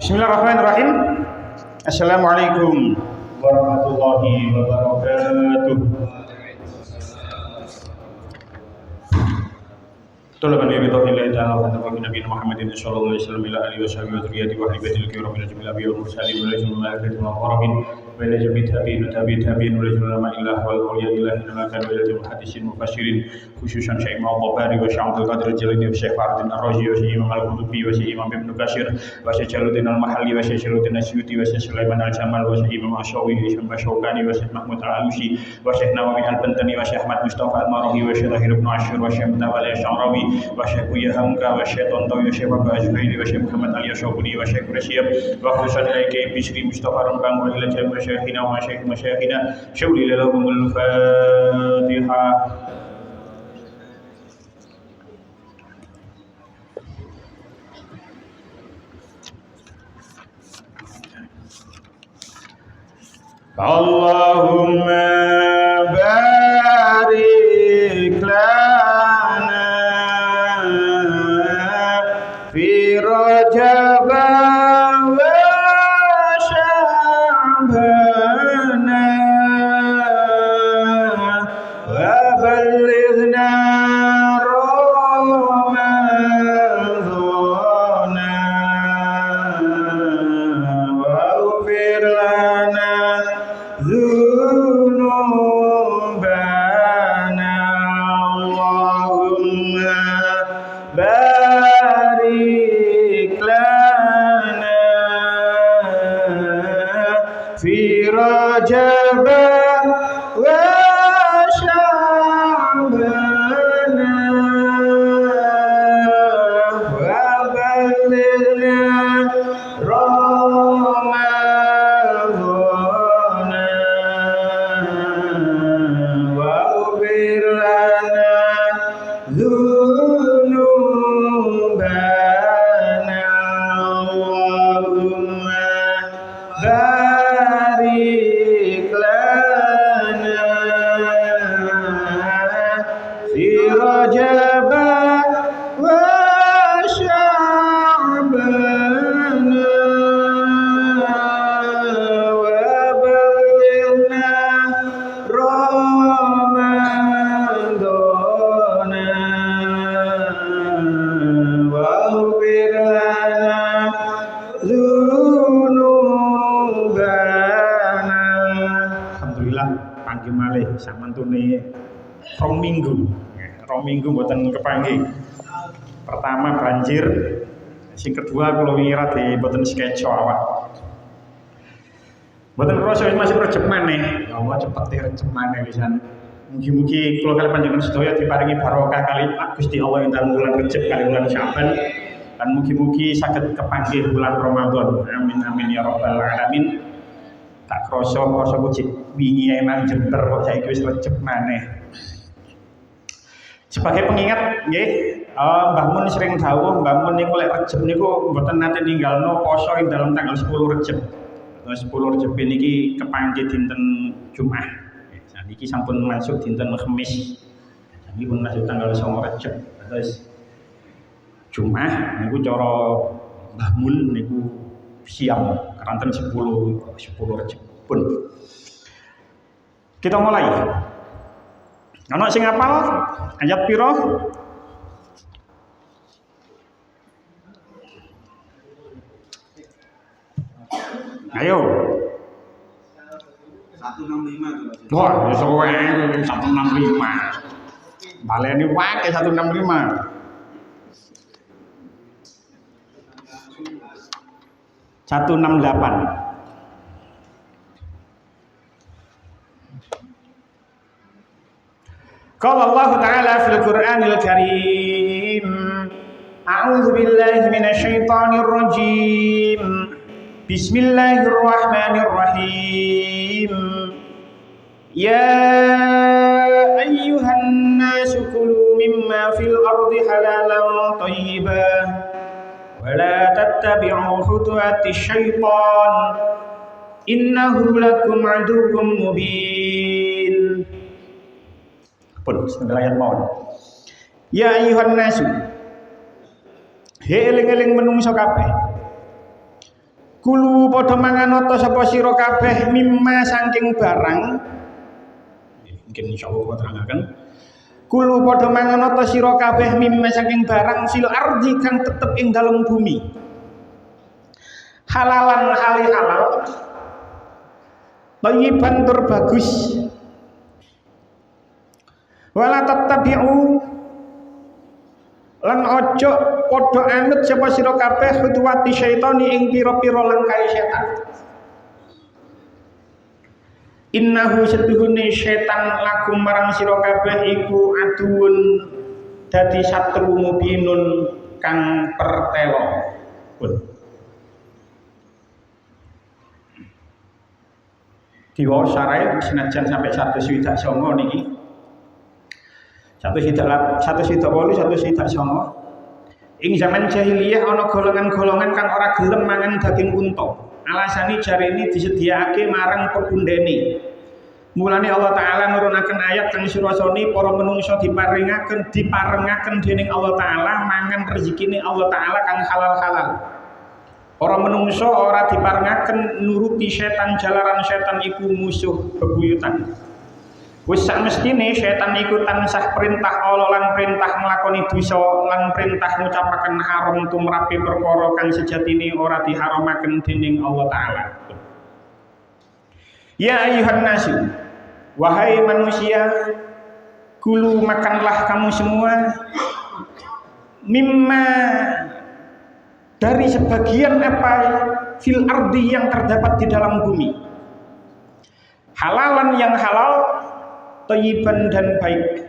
Bismillahirrahmanirrahim. Assalamualaikum warahmatullahi wabarakatuh. Tolong diri tauhid ta'ala wa nabi Nabi Muhammadin sallallahu alaihi wasallam ila alihi washabihi wa dzurriyyati wa ahli kiram ila jamil abi wal mursalin wa lajul malaikati wa qarabin wa ila jamil tabi'in wa lajul ulama ilah wal awliya ilahi wa kana ila jamil hadisin mufassirin khususan Syekh Muhammad Bari wa Syekh Abdul Qadir Jalani wa Syekh Faridin Ar-Razi wa Syekh Imam Al-Qutubi wa Syekh Imam Ibnu Katsir wa Syekh Jaluddin Al-Mahalli wa Syekh Jaluddin Asyuti wa Syekh Sulaiman Al-Jamal wa Syekh Imam Asyawi wa Syekh Syaukani wa Syekh Mahmud Al-Alusi wa Syekh Nawawi Al-Bantani wa Syekh Ahmad Mustafa Al-Marahi wa Syekh Tahir Ibn Ashur wa Syekh Mutawalli Al-Syarawi wa Syekh Buya Hamka wa Syekh Tontowi wa Syekh Bapak Azhairi wa Syekh Muhammad Ali Asyabuni wa Syekh Rasyid wa khususan ilaiki Bisri Mustafa Rambang wa ila jami'i masyayikhina wa masyayikhina syawli lahumul Fatihah. Allahumma barik lana fi Rajab wa Sya'bana wa ballighna Ramadhana wa ighfir lana ذنوبنا اللهم بارك لنا في رجب وشعبنا وبلغنا barik lana fi Rajab wa Sya'bana wa ballighna Ramadhana wa ighfir lana panggih malih samantune rong minggu mboten kepanggih. Pertama banjir, sing kedua kula ngira di mboten sketsa awak. Mboten krasa masih rejep maneh. Ya Allah cepet rejep maneh pisan. Mugi-mugi kula kali panjenengan sedaya diparingi barokah kali Gusti Allah ing dalem bulan Rejab kali bulan Syaban. Dan mugi-mugi saged kepanggih bulan Ramadan. Amin amin ya rabbal alamin. Tak krasa kucit wingi emang jember kok saiki wis recep maneh. Sebagai pengingat nggih, Mbah Mun sering dawuh Mbah Mun niku lek Rejeb niku mboten nate ninggalno poso ing dalam tanggal 10 Rejeb. 10 Rejeb niki kepanggih dinten Jumat. Saniki sampun masuk dinten Kamis. Saniki pun masuk tanggal 9 Rejeb. Terus Jumat niku cara Mbah Mun niku siam keranten 10 Rejeb pun. Kita mulai. Ana sing hafal ayat pira? Ayo. 165 Wah, wis kowe 165. Baleni wae 165. 168. Qala Allah Ta'ala fil Qur'anil Karim, A'udzu billahi minasy syaithanir rajim. Bismillahirrahmanirrahim. Ya ayyuhan nasu kulu mimma fil ardi halalan thayyiban wa la tattabi'u khutuwatis syaitan innahu lakum aduwwum mubin. Pun setengah ayat mawon. Ya ayyuhan nasu, he eling-eling menungso kabeh. Kulu padha mangan ta sapa sira kabeh mimma saking barang. Mungkin insyaallah kula terangaken. Kulu padha mangan ta sira kabeh mimma saking barang fil ardi kang tetep ing dalem bumi. Halalan halal. Thayyiban tur bagus. Wala tattabi'u lan ojo padha anut sapa sira kabeh khutuwati syaitani ing pira-pira langkahe setan. Innahu setuhune setan lakum marang sira kabeh iku aduun dadi satru mubinun kang pertelo. Pun. Kiwa sarai senajan sampai 129 niki. 128, 129. Ing zaman jahiliyah ana golongan-golongan kang ora gelem mangan daging unta. Alasane jarene disediakake marang pepundhene. Mulane Allah Taala nurunaken ayat kang surasane para menungsa diparengaken dening Allah Taala mangan rezekine Allah Taala kang halal-halal. Para menungsa ora diparengaken nuruti setan jalaran setan iku musuh bebuyutan. Wis sakmestine setan iku tansah perintah Allah lan perintah nglakoni dosa lan perintah ngucapaken haram tumrape perkara kang sejatine ora diharamaken dening Allah Taala. Ya ayuhan nasu, wahai manusia, kulu makanlah kamu semua mimma dari sebagian apa fil ardi yang terdapat di dalam bumi. Halalan yang halal, thayyiban dan baik.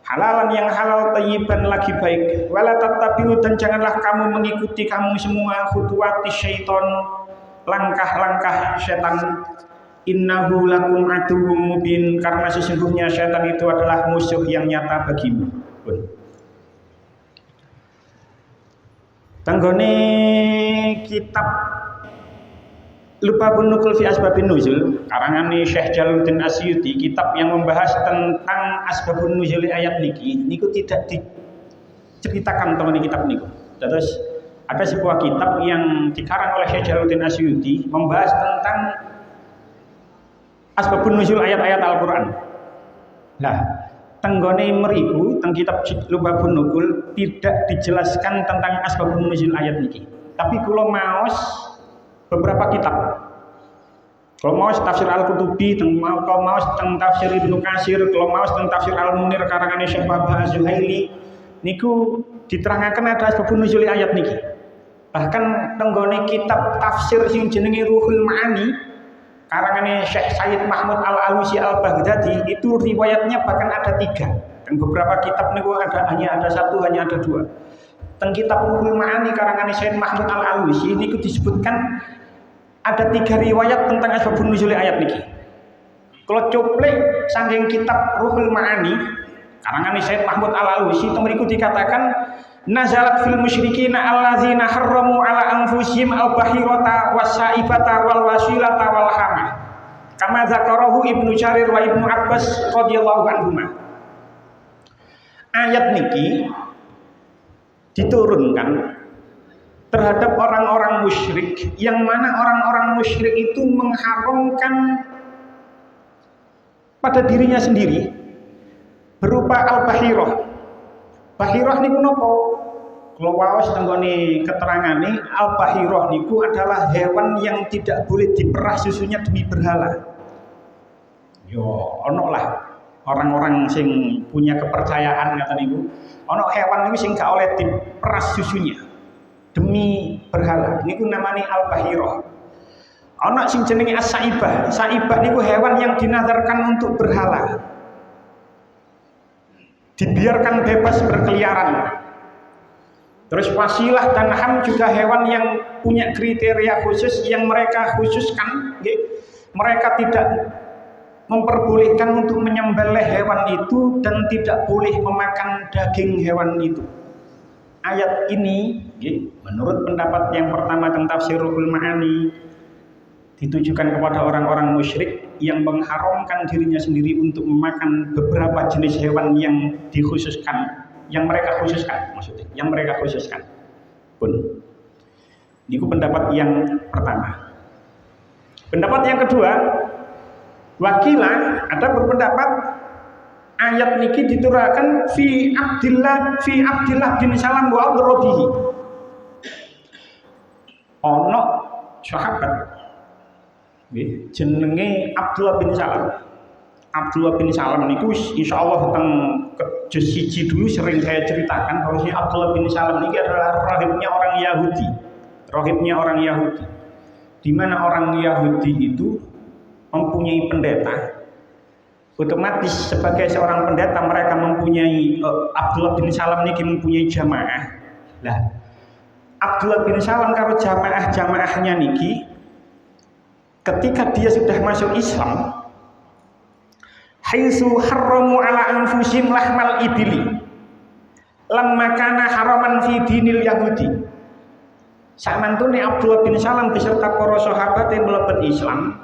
Halalan yang halal, thayyiban lagi baik. Wala tattabi'u dan janganlah kamu mengikuti kamu semua khutuwati syaiton, langkah-langkah setan. Innahu lakum aduwwum mubin, karena sesungguhnya setan itu adalah musuh yang nyata bagimu. Tanggone kitab Lubabun Nukul fi Asbabun Nuzul karangane Syekh Jalaluddin Asyuti, kitab yang membahas tentang asbabun nuzul ayat niki niku tidak diceritakan teman kitab niku. Terus ada sebuah kitab yang dikarang oleh Syekh Jalaluddin Asyuti membahas tentang asbabun nuzul ayat-ayat Al-Qur'an. Nah, tenggone meriku teng kitab Lubabun Nukul tidak dijelaskan tentang asbabun nuzul ayat niki. Tapi kula maos beberapa kitab. Kalau mau tafsir Al-Qutubi, kalau mau tentang tafsir Ibnu Katsir, kalau mau tentang tafsir Al-Munir karangan Syekh Wahbah Az-Zuhaili, niku diterangkan ada asbabun nuzul ayat niki. Bahkan tenggone kitab tafsir sing jenenge Ruhul Ma'ani karangan Syekh Sayyid Mahmud Al-Alusi Al-Baghdadi, itu riwayatnya bahkan ada 3. Dan beberapa kitab niku hanya ada 1, hanya ada 2. Teng kitab Ruhul Ma'ani karangan Syekh Mahmud Al-Alusi niku disebutkan ada 3 riwayat tentang asbabun nuzul ayat niki. Kalau coplek saking kitab Ruhul Ma'ani karangan Syekh Mahmud Al-Alusi itu mriku dikatakan nazalat fil musyrikina allazina harramu ala anfusihim al-bahirata was-saibata wal wasilata wal hama. Kama dzakarahu Ibnu Jarir wa Ibnu Abbas radhiyallahu anhuma. Ayat niki diturunkan terhadap orang-orang musyrik, yang mana orang-orang musyrik itu mengharamkan pada dirinya sendiri berupa al-bahirah. Bahirah niku napa? Kalau waos tenggone keterangane al-bahirah niku adalah hewan yang tidak boleh diperah susunya demi berhala. Yo ono lah orang-orang sing punya kepercayaan kata niku, ono hewan niku sing gak oleh diperas susunya demi berhala, niku namanya al-bahirah. Ana sing jenenge as-saibah. Saibah niku hewan yang dinazarkan untuk berhala. Dibiarkan bebas berkeliaran. Terus wasilah dan ham juga hewan yang punya kriteria khusus yang mereka khususkan, mereka tidak memperbolehkan untuk menyembelih hewan itu dan tidak boleh memakan daging hewan itu. Ayat ini menurut pendapat yang pertama tentang tafsir Ruhul Ma'ani ditujukan kepada orang-orang musyrik yang mengharamkan dirinya sendiri untuk memakan beberapa jenis hewan yang dikhususkan, yang mereka khususkan, maksudnya yang mereka khususkan pun. Niku pendapat yang pertama. Pendapat yang kedua, wakilah ada berpendapat ayat niki diturakan fi Abdillah bin Salam wa adradihi. Ono sahabat nggih jenenge Abdullah bin Salam. Abdullah bin Salam niku insyaallah teng juz 1 dulu sering saya ceritakan bahwa si Abdullah bin Salam niki adalah rahibnya orang Yahudi. Rahibnya orang Yahudi. Di mana orang Yahudi itu mempunyai pendeta. Otomatis sebagai seorang pendeta mereka mempunyai Abdullah bin Salam niki mempunyai jamaah. Lah Abdullah bin Salam karo jamaahnya niki ketika dia sudah masuk Islam, haitsu harramu ala anfusihim lahmal ibili lamma kana haraman fi dinil Yahudi. Sakmantune Abdullah bin Salam beserta para sahabat yang mlebet Islam,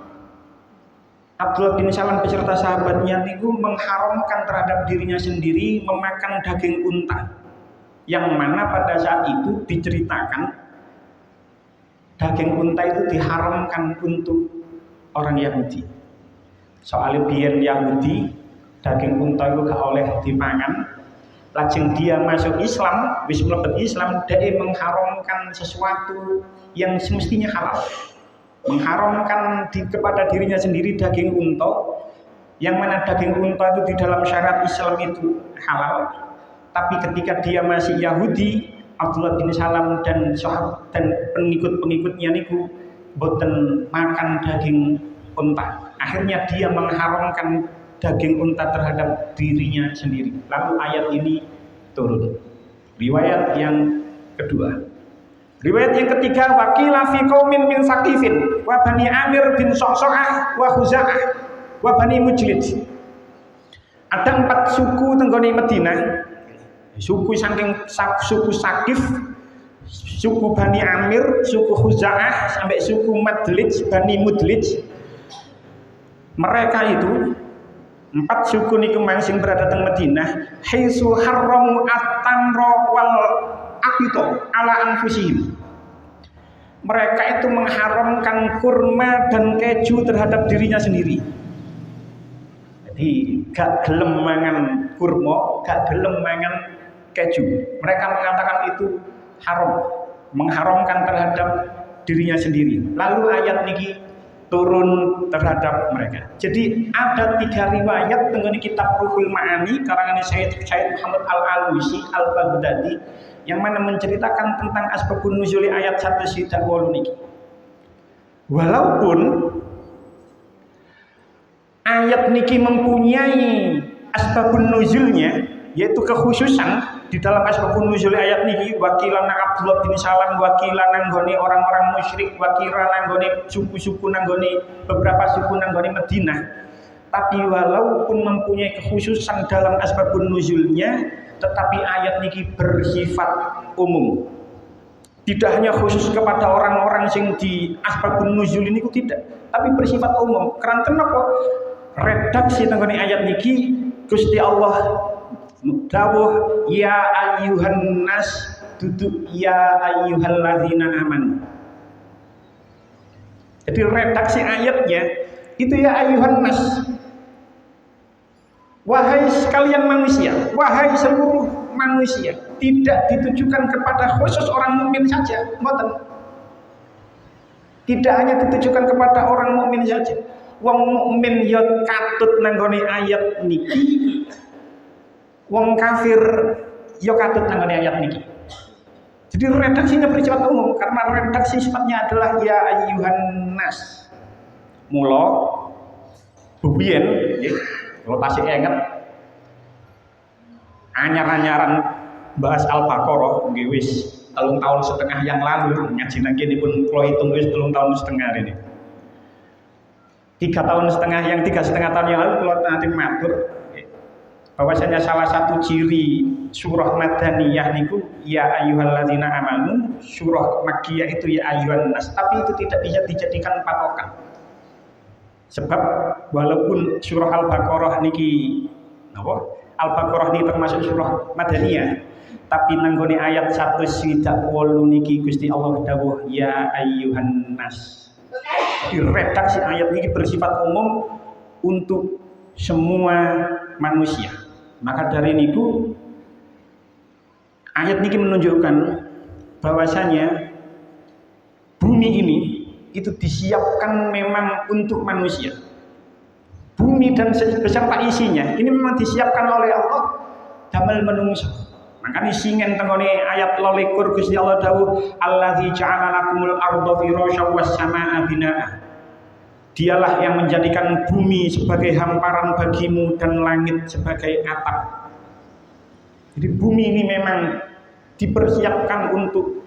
Abdullah bin Salam beserta sahabatnya niku mengharamkan terhadap dirinya sendiri memakan daging unta, yang mana pada saat itu diceritakan daging unta itu diharamkan untuk orang Yahudi. Soalnya biyen Yahudi daging unta itu gak oleh dipangan. Lajeng dia masuk Islam, wis mlebet Islam, dia mengharamkan sesuatu yang semestinya halal. Mengharamkan kepada dirinya sendiri daging unta, yang mana daging unta itu di dalam syarat Islam itu halal. Tapi ketika dia masih Yahudi, Abdullah bin Salam dan sahabat dan pengikut-pengikutnya niku boten makan daging unta. Akhirnya dia mengharamkan daging unta terhadap dirinya sendiri. Lalu ayat ini turun. Riwayat yang kedua. Riwayat yang ketiga, wakila fi qaumin min Saqifin wa Bani Amir bin Sa'sa'ah wa Khuza'ah wa Bani Mujlid. Ada 4 suku tenggone Madinah. Suku saking suku Saqif, suku Bani Amir, suku Khuza'ah sampai suku Mudlij, Bani Mudlij. Mereka itu 4 suku niku sing berada di Madinah, haitsu harramu at-tamra wal aqita ala anfusihim. Mereka itu mengharamkan kurma dan keju terhadap dirinya sendiri. Jadi gak gelem mangan kurma, gak gelem mangan keju. Mereka mengatakan itu haram, mengharamkan terhadap dirinya sendiri. Lalu ayat niki turun terhadap mereka. Jadi ada 3 riwayat dengan kitab Ruhul Ma'ani karangan Syekh Muhammad Al-Alusi Al-Baghdadi yang mana menceritakan tentang asbabun nuzul ayat 1-8 niki. Walaupun ayat niki mempunyai asbabun nuzulnya, yaitu kekhususan di dalam asbabun nuzul ayat niki, wakilan Abdullah bin Salam, wakilan nanggone orang-orang musyrik, wakilan nanggone suku-suku nanggone beberapa suku nanggone Madinah. Tapi walaupun mempunyai kekhususan dalam asbabun nuzulnya, tetapi ayat niki bersifat umum. Tidak hanya khusus kepada orang-orang yang di asbabun nuzul ini tidak, tapi bersifat umum. Karena kenapa? Redaksi nanggone ayat niki Gusti Allah dawuh ya ayyuhan nas duduk ya ayyuhalladzina amanu. Jadi redaksi ayatnya itu ya ayyuhan nas, wahai sekalian manusia, wahai seluruh manusia. Tidak ditujukan kepada khusus orang mukmin saja, mboten. Tidak hanya ditujukan kepada orang mukmin saja. Wong mukmin ya katut nanggone ayat niki, wong kafir ya katut nanggone ayat niki. Jadi redaksinya bersifat umum karena redaksi sifatnya adalah ya ayyuhan nas. Mula bubiyen nggih, kalau tasih inget anyar-anyaran bahas Al-Baqarah nggih wis 3 tahun setengah yang lalu ngaji nang kene pun kula hitung wis 3 tahun setengah ini. 3 tahun setengah, yang 3,5 tahun yang lalu kula nanti matur bahwasanya salah satu ciri surah Madaniyah niku ya ayyuhalladzina amanu, surah Makkiyah itu ya ayyuhan nas, tapi itu tidak bisa dijadikan patokan. Sebab walaupun surah Al-Baqarah niki napa? Al-Baqarah ini termasuk surah Madaniyah, Tapi nanggone ayat 168 niki Gusti Allah dawuh ya ayyuhan nas. Redaksi ayat ini bersifat umum untuk semua manusia. Maka dari niku ayat ini menunjukkan bahwasanya bumi ini itu disiapkan memang untuk manusia. Bumi dan beserta isinya ini memang disiapkan oleh Allah damel menungso. Makanya singen tenggone ayat 22 Gusti Allah dawuh allazi ja'ala lakumul arda firasyan was samaa'a binaa. Dialah yang menjadikan bumi sebagai hamparan bagimu dan langit sebagai atap. Jadi bumi ini memang dipersiapkan untuk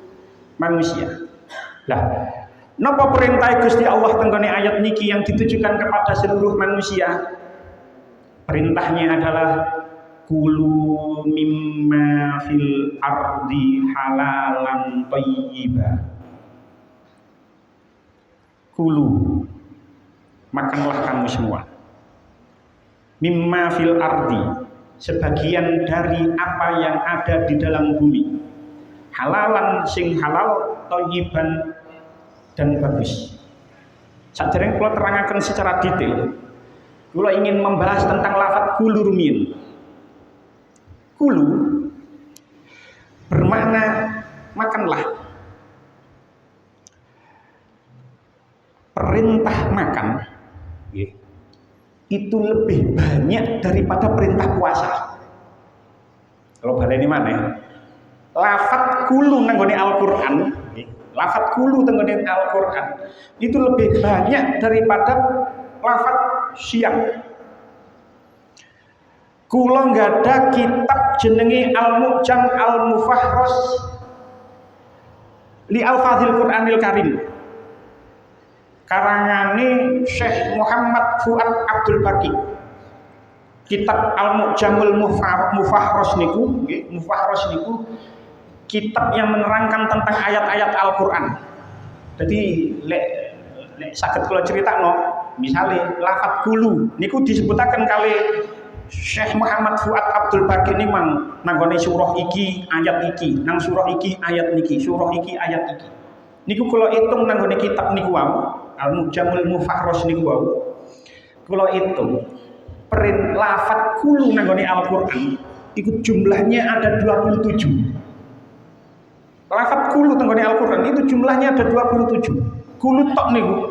manusia. Lah, napa perintah Gusti Allah tenggone ayat niki yang ditujukan kepada seluruh manusia? Perintahnya adalah kulu mimma fil ardi halalan thayyiba. Kulu, makanlah kamu semua. Mimma fil ardi, sebagian dari apa yang ada di dalam bumi. Halalan sing halal, thayyiban dan bagus. Sadereng kula terangaken secara detail. Kula ingin membahas tentang lafaz kulu rumiyin. Kulu bermakna makanlah. Perintah makan itu lebih banyak daripada perintah puasa. Kalau baleni mana? Lafaz kulu nanggone Al-Qur'an, lafaz kulu nanggone Al-Qur'an itu lebih banyak daripada lafaz siang. Kula nggak ada kitab jenenge Al-Mu'jam Al-Mufahros li Al-Fadhil Qur'anil Karim. Karangane Syekh Muhammad Fuad Abdul Baqi. Kitab Al-Mu'jamul Mufahros niku, Mufahros niku kitab yang menerangkan tentang ayat-ayat Al-Qur'an. Jadi lek saged kula critakno, misale lafaz kulu niku disebutaken kali Syekh Muhammad Fuad Abdul Baqi ini mang nanggone surah iki ayat iki, nang surah iki ayat niki, surah iki ayat iki. Niku kula hitung nanggone kitab niku wau, Al-Mu'jamul Mufahros niku wau. Kula hitung lafaz kulu nanggone Al-Qur'an iku jumlahnya ada 27. Lafaz kulu nanggone Al-Qur'an itu jumlahnya ada 27. Kulu tok niku,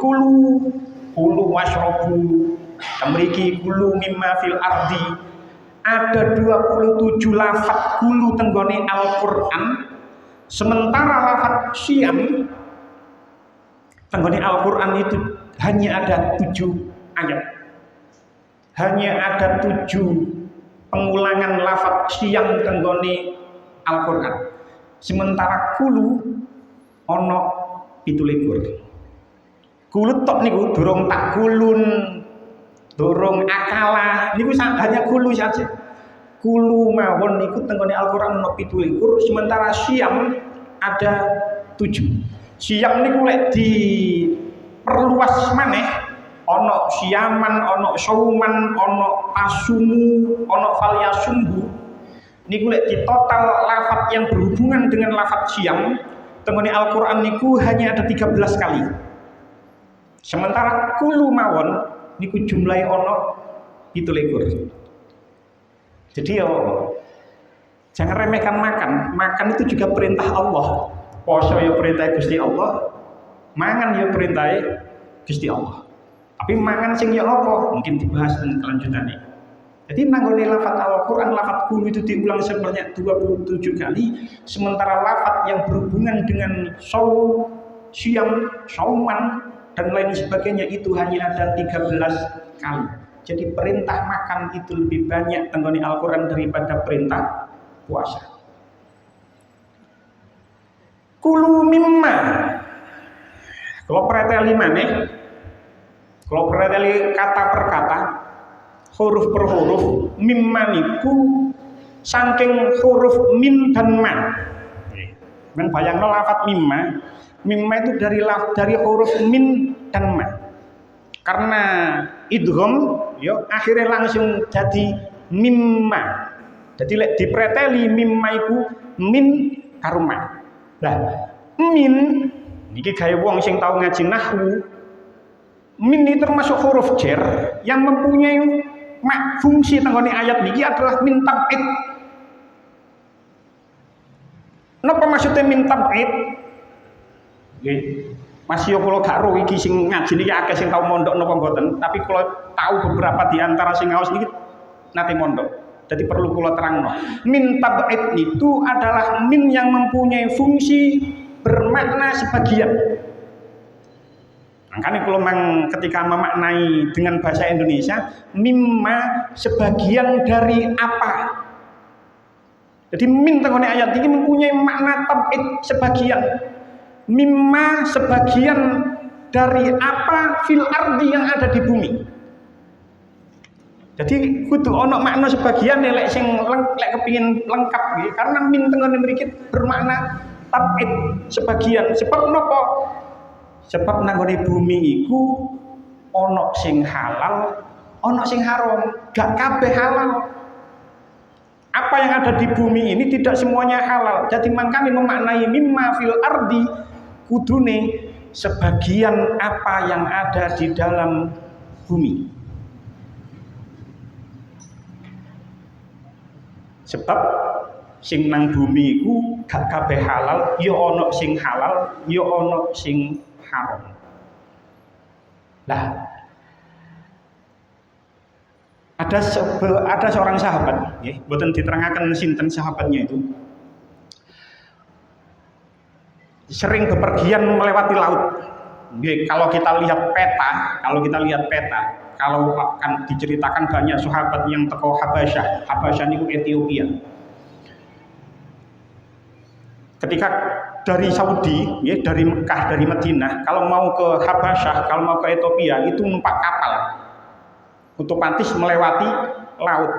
kulu washrabu. Mriki kulu mimma fil ardi ada 27 lafaz kulu tenggone Al-Qur'an. Sementara lafaz siam tenggone Al-Qur'an itu hanya ada 7 ayat. Hanya ada 7 pengulangan lafaz siam tenggone Al-Qur'an. Sementara kulu ono 17. Kulu tok niku durung tak kulun, dorong akala niku hanya kulu saja. Kulu mawon niku tenggone Al-Qur'an ono 17, sementara siam ada 7. Siam niku lek diperluas maneh ono siaman, ono sauman, ono asumu, ono falyasumbu. Niku lek di total lafaz yang berhubungan dengan lafaz siam tenggone Al-Qur'an niku hanya ada 13 kali. Sementara kulu mawon niku jumlahe ono 17. Jadi jangan remehkan makan. Makan itu juga perintah Allah. Poso ya perintah Gusti Allah, mangan ya perintah Gusti Allah. Tapi mangan sing ya apa? Mungkin dibahas dan kelanjutannya. Jadi nanggone lafaz Al-Qur'an lafaz kulu itu diulang sebanyak 27 kali, sementara lafaz yang berhubungan dengan siam, sauman dan lain sebagainya itu hanya ada 13 kali. Jadi perintah makan itu lebih banyak tenggone Al-Qur'an daripada perintah puasa. Kulu mimma. Kalau preteli maneh, kalau preteli kata per kata, huruf per huruf, mimma niku saking huruf mim dan ma. Men bayangno lafaz mimma. Mimma itu dari huruf min dan ma. Karena idgham ya akhirnya langsung jadi mimma. Jadi lek dipreteli mimma iku min karuma. Lah min niki gawe wong sing tau ngaji nahwu. Min ini termasuk huruf jar yang mempunyai fungsi tenggone ayat niki adalah min tab'id. Napa maksudnya min tab'id? Nggih. Masih kula gak ro iki sing ngaji niki akeh sing tau mondok napa mboten, tapi kula tahu beberapa di antara sing ngaos niki nate mondok. Jadi perlu kula terangno. Min tab'id itu adalah min yang mempunyai fungsi bermakna sebagian. Makanya kalau memang ketika memaknai dengan bahasa Indonesia, mimma sebagian dari apa. Jadi min tenggone ayat ini mempunyai makna tab'id sebagian. Mimma sebagian dari apa fil ardi yang ada di bumi. Jadi kudu ono makna sebagian lek sing lek kepingin lengkap nggih, karena min tenggone mriki bermakna tab'id sebagian. Sebab napa? Sebab nanggone bumi iku ono sing halal, ono sing haram, gak kabeh halal. Apa yang ada di bumi ini tidak semuanya halal. Jadi makanya memaknai mimma fil ardi kudune sebagian apa yang ada di dalam bumi. Sebab sing nang bumi iku gak kabeh halal, ya ono sing halal, ya ono sing haram. Lah, ada seorang sahabat, ya, boten diterangkan sinten sahabatnya itu, sering bepergian melewati laut. Kalau kita lihat peta, kalau akan diceritakan banyak sahabat yang teko Habasyah. Habasyah itu Ethiopia. Ketika dari Saudi, ya, dari Mekah, dari Madinah, kalau mau ke Habasyah, kalau mau ke Ethiopia, itu numpak kapal. Otomatis melewati laut.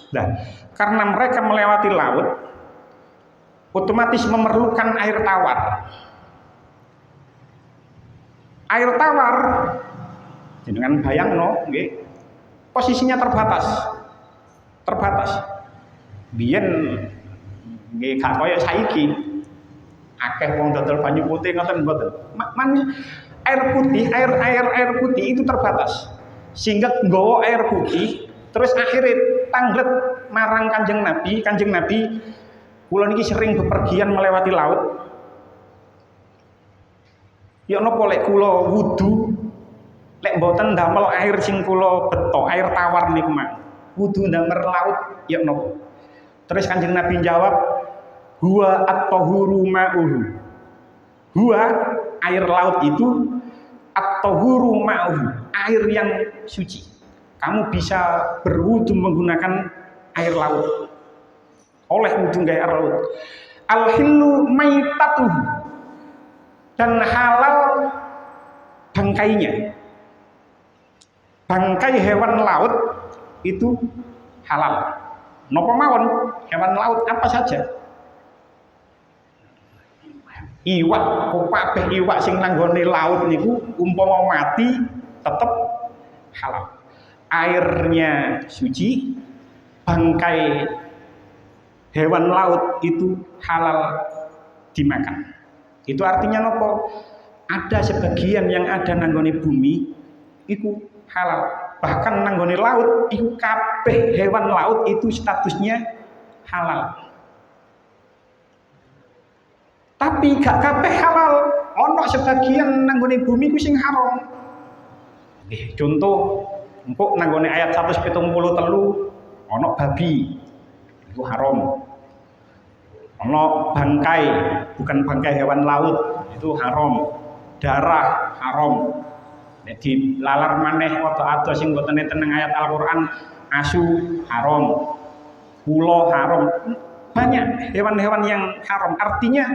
Nah, karena mereka melewati laut, otomatis memerlukan air tawar. Air tawar, dengan bayangno, nggih, posisinya terbatas. Biyen nggih gak kaya saiki. Akeh wong dodol banyu putih ngoten mboten. Air putih itu terbatas. Sehingga nggawa air putih terus akhirnya tanglet marang Kanjeng Nabi, kula niki sering bepergian melewati laut. Ya napa lek kula wudu lek mboten ndamel air sing kula beto, air tawar niku mah. Wudu ndamel laut ya napa. Terus Kanjeng Nabi jawab, huwa at-tahuru ma'uhu. Huwa air laut itu at-tahuru ma'uhu, air yang suci. Kamu bisa berwudu menggunakan air laut. Oleh wudu gawe air laut. Al-hillu maitatuhu, dan halal bangkainya. Bangkai hewan laut itu halal. Napa mawon hewan laut apa saja? Iwak, kabeh iwak sing nanggone laut niku umpama mati tetep halal. Airnya suci, bangkai hewan laut itu halal dimakan. Itu artinya nopo? Ada sebagian yang ada nanggone bumi itu halal. Bahkan nanggone laut itu kabeh hewan laut itu statusnya halal. Tapi gak kabeh halal, ono sebagian nanggone bumi ku sing haram. Contoh empuk nanggone ayat 173 ono babi. Itu haram. Ono bangkai, bukan bangkai hewan laut, itu haram. Darah haram. Nek dilalar maneh ado-ado sing boten teneng ayat Al-Qur'an, asu haram. Ula haram. Banyak hewan-hewan yang haram. Artinya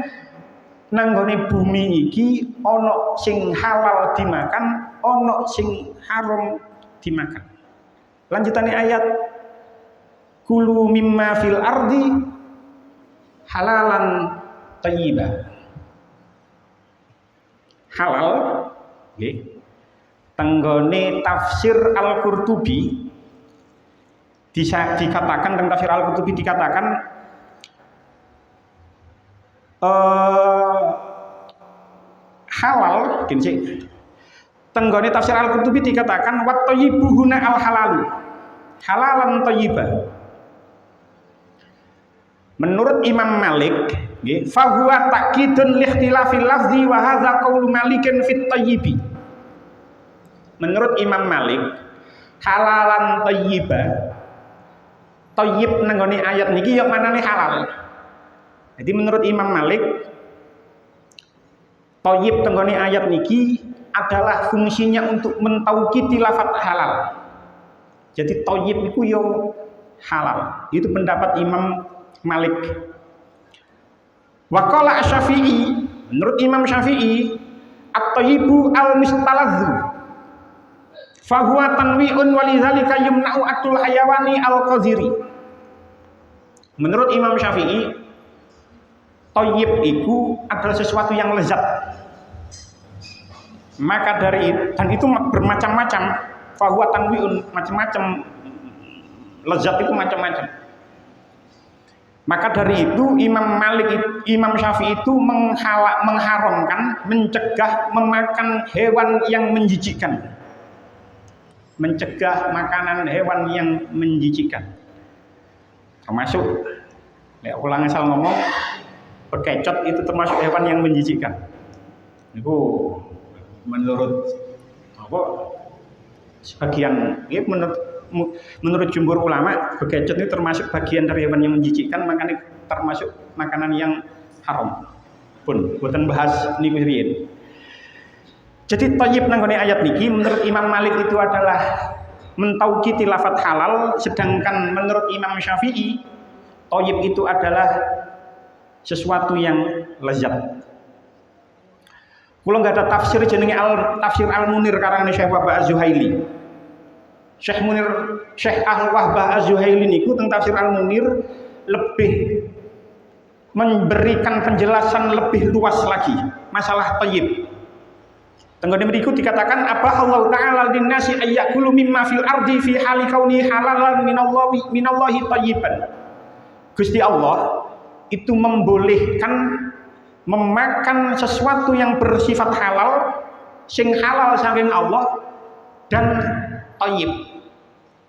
nanggone bumi iki ono sing halal dimakan, ono sing haram dimakan. Lanjutane ayat, kulu mimma fil ardi halalan thayyiba. Halal nggih. Tenggone tafsir Al-Qurtubi dikatakan tentang tafsir Al-Qurtubi dikatakan halal gini sih. Tenggone tafsir Al-Qurtubi dikatakan wat thayyibu huna al-halalu. Halalan thayyibah. Menurut Imam Malik, nggih, fa huwa ta'kidun li ikhtilafil lafzi wa hadza qaulu Malikin fit thayyibi. Menurut Imam Malik, halalan thayyibah. Thayyib nenggone ayat niki ya manane halal. Jadi menurut Imam Malik, thayyib tenggone ayat niki adalah fungsinya untuk mentaukiti lafaz halal. Jadi thayyib niku yo halal. Itu pendapat Imam Malik. Wa qala Asy-Syafi'i, menurut Imam Syafi'i, at-thayyibu al-mustaladzu. Fa huwa tanwi'un wa lidzalika yumna'u aktul hayawani al-qadhiri. Menurut Imam Syafi'i, thayyib itu adalah sesuatu yang lezat. Maka dari dan itu bermacam-macam. Fa huwa tanwi'un, macam-macam. Lezat itu macam-macam. Maka dari itu Imam Syafi'i itu mengharamkan, mencegah memakan hewan yang menjijikkan. Mencegah makanan hewan yang menjijikkan. Termasuk, ulang asal ngomong, bekecot itu termasuk hewan yang menjijikkan. Itu menurut apa? Sebagian, ya menurut jumhur ulama, bekecot itu termasuk bagian dari hewan yang menjijikkan, makanya termasuk makanan yang haram. Pun buatan bahas niku riyin. Jadi thayyib nanggone ayat niki menurut Imam Malik itu adalah mentaukiti lafaz halal, sedangkan menurut Imam Syafi'i thayyib itu adalah sesuatu yang lezat. Kalau nggak ada tafsir jenenge tafsir Al-Munir karangan Syekh Wahbah Az-Zuhaili. Syekh Al-Wahbah Az-Zuhaili niku tentang tafsir Al-Munir lebih memberikan penjelasan lebih luas lagi masalah thayyib. Tenggone mriku dikatakan Allah taala linnasi ayyakulu mimma fil ardi fi hali kauni halalan minallahi thayyiban. Gusti Allah itu membolehkan memakan sesuatu yang bersifat halal, sing halal saking Allah dan thayyib.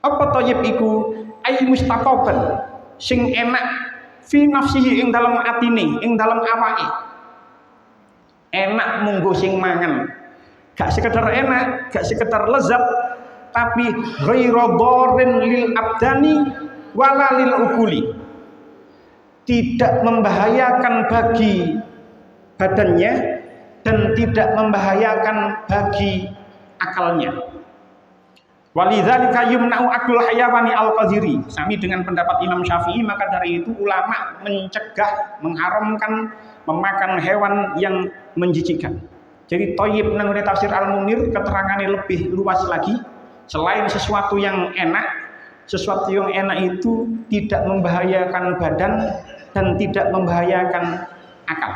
Apa thayyib iku? Ai mustaqaban, sing enak fi nafsihi ing dalam atine, ing dalam awake. Enak munggo sing mangan. Gak sekedar enak, gak sekedar lezat, tapi ghairu dharrin lil abdani wala lil ukuli. Tidak membahayakan bagi badannya dan tidak membahayakan bagi akalnya. Walidzalika yumna'u akul hayawani al-qadhiri. Sami dengan pendapat Imam Syafi'i, maka dari itu ulama mencegah, mengharamkan memakan hewan yang menjijikkan. Jadi thayyib nang tafsir Al-Munir keterangannya lebih luas lagi. Selain sesuatu yang enak, sesuatu yang enak itu tidak membahayakan badan dan tidak membahayakan akal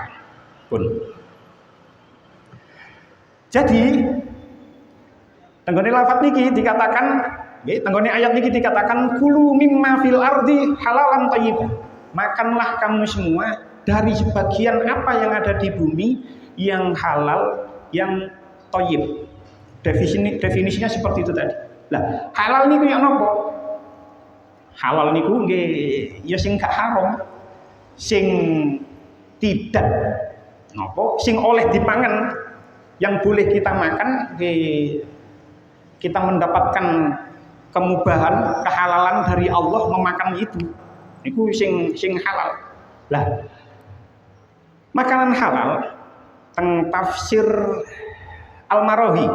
pun. Jadi tenggone lafaz niki dikatakan, tenggone ayat niki dikatakan kulu mimma fil ardi halalan thayyibah. Makanlah kamu semua dari sebagian apa yang ada di bumi yang halal, yang thayyib. Definisinya seperti itu tadi. Lah, halal niku yang nopo? Halal niku nggih ya sing gak haram, sing tidak nopo, sing oleh dipangan, yang boleh kita makan, kita mendapatkan kemubahan, kehalalan dari Allah memakan itu. Niku sing halal. Lah, makanan halal teng tafsir Al-Marahi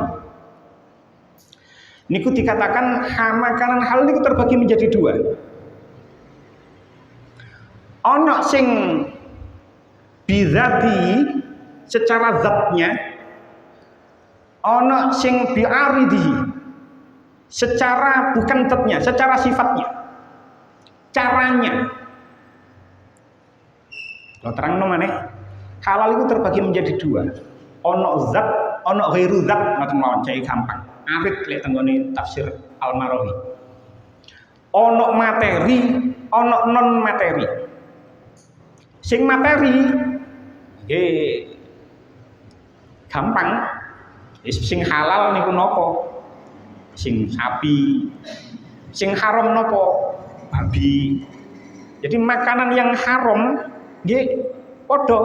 niku dikatakan makanan halal niku terbagi menjadi dua. Ono sing bizati secara zatnya, ono sing bi'aridihi secara bukan zatnya, secara sifatnya, caranya. Lo terang nomane halal itu terbagi menjadi dua. Ono zat, ono ghairu zat, macam lawan cai gampang. Arit lek tenggone tafsir Al-Marahi. Ono materi, ono non materi. Sing materi nggih gampang. Sing halal niku napa? Sing sapi. Sing haram napa? Babi. Jadi makanan yang haram nggih padha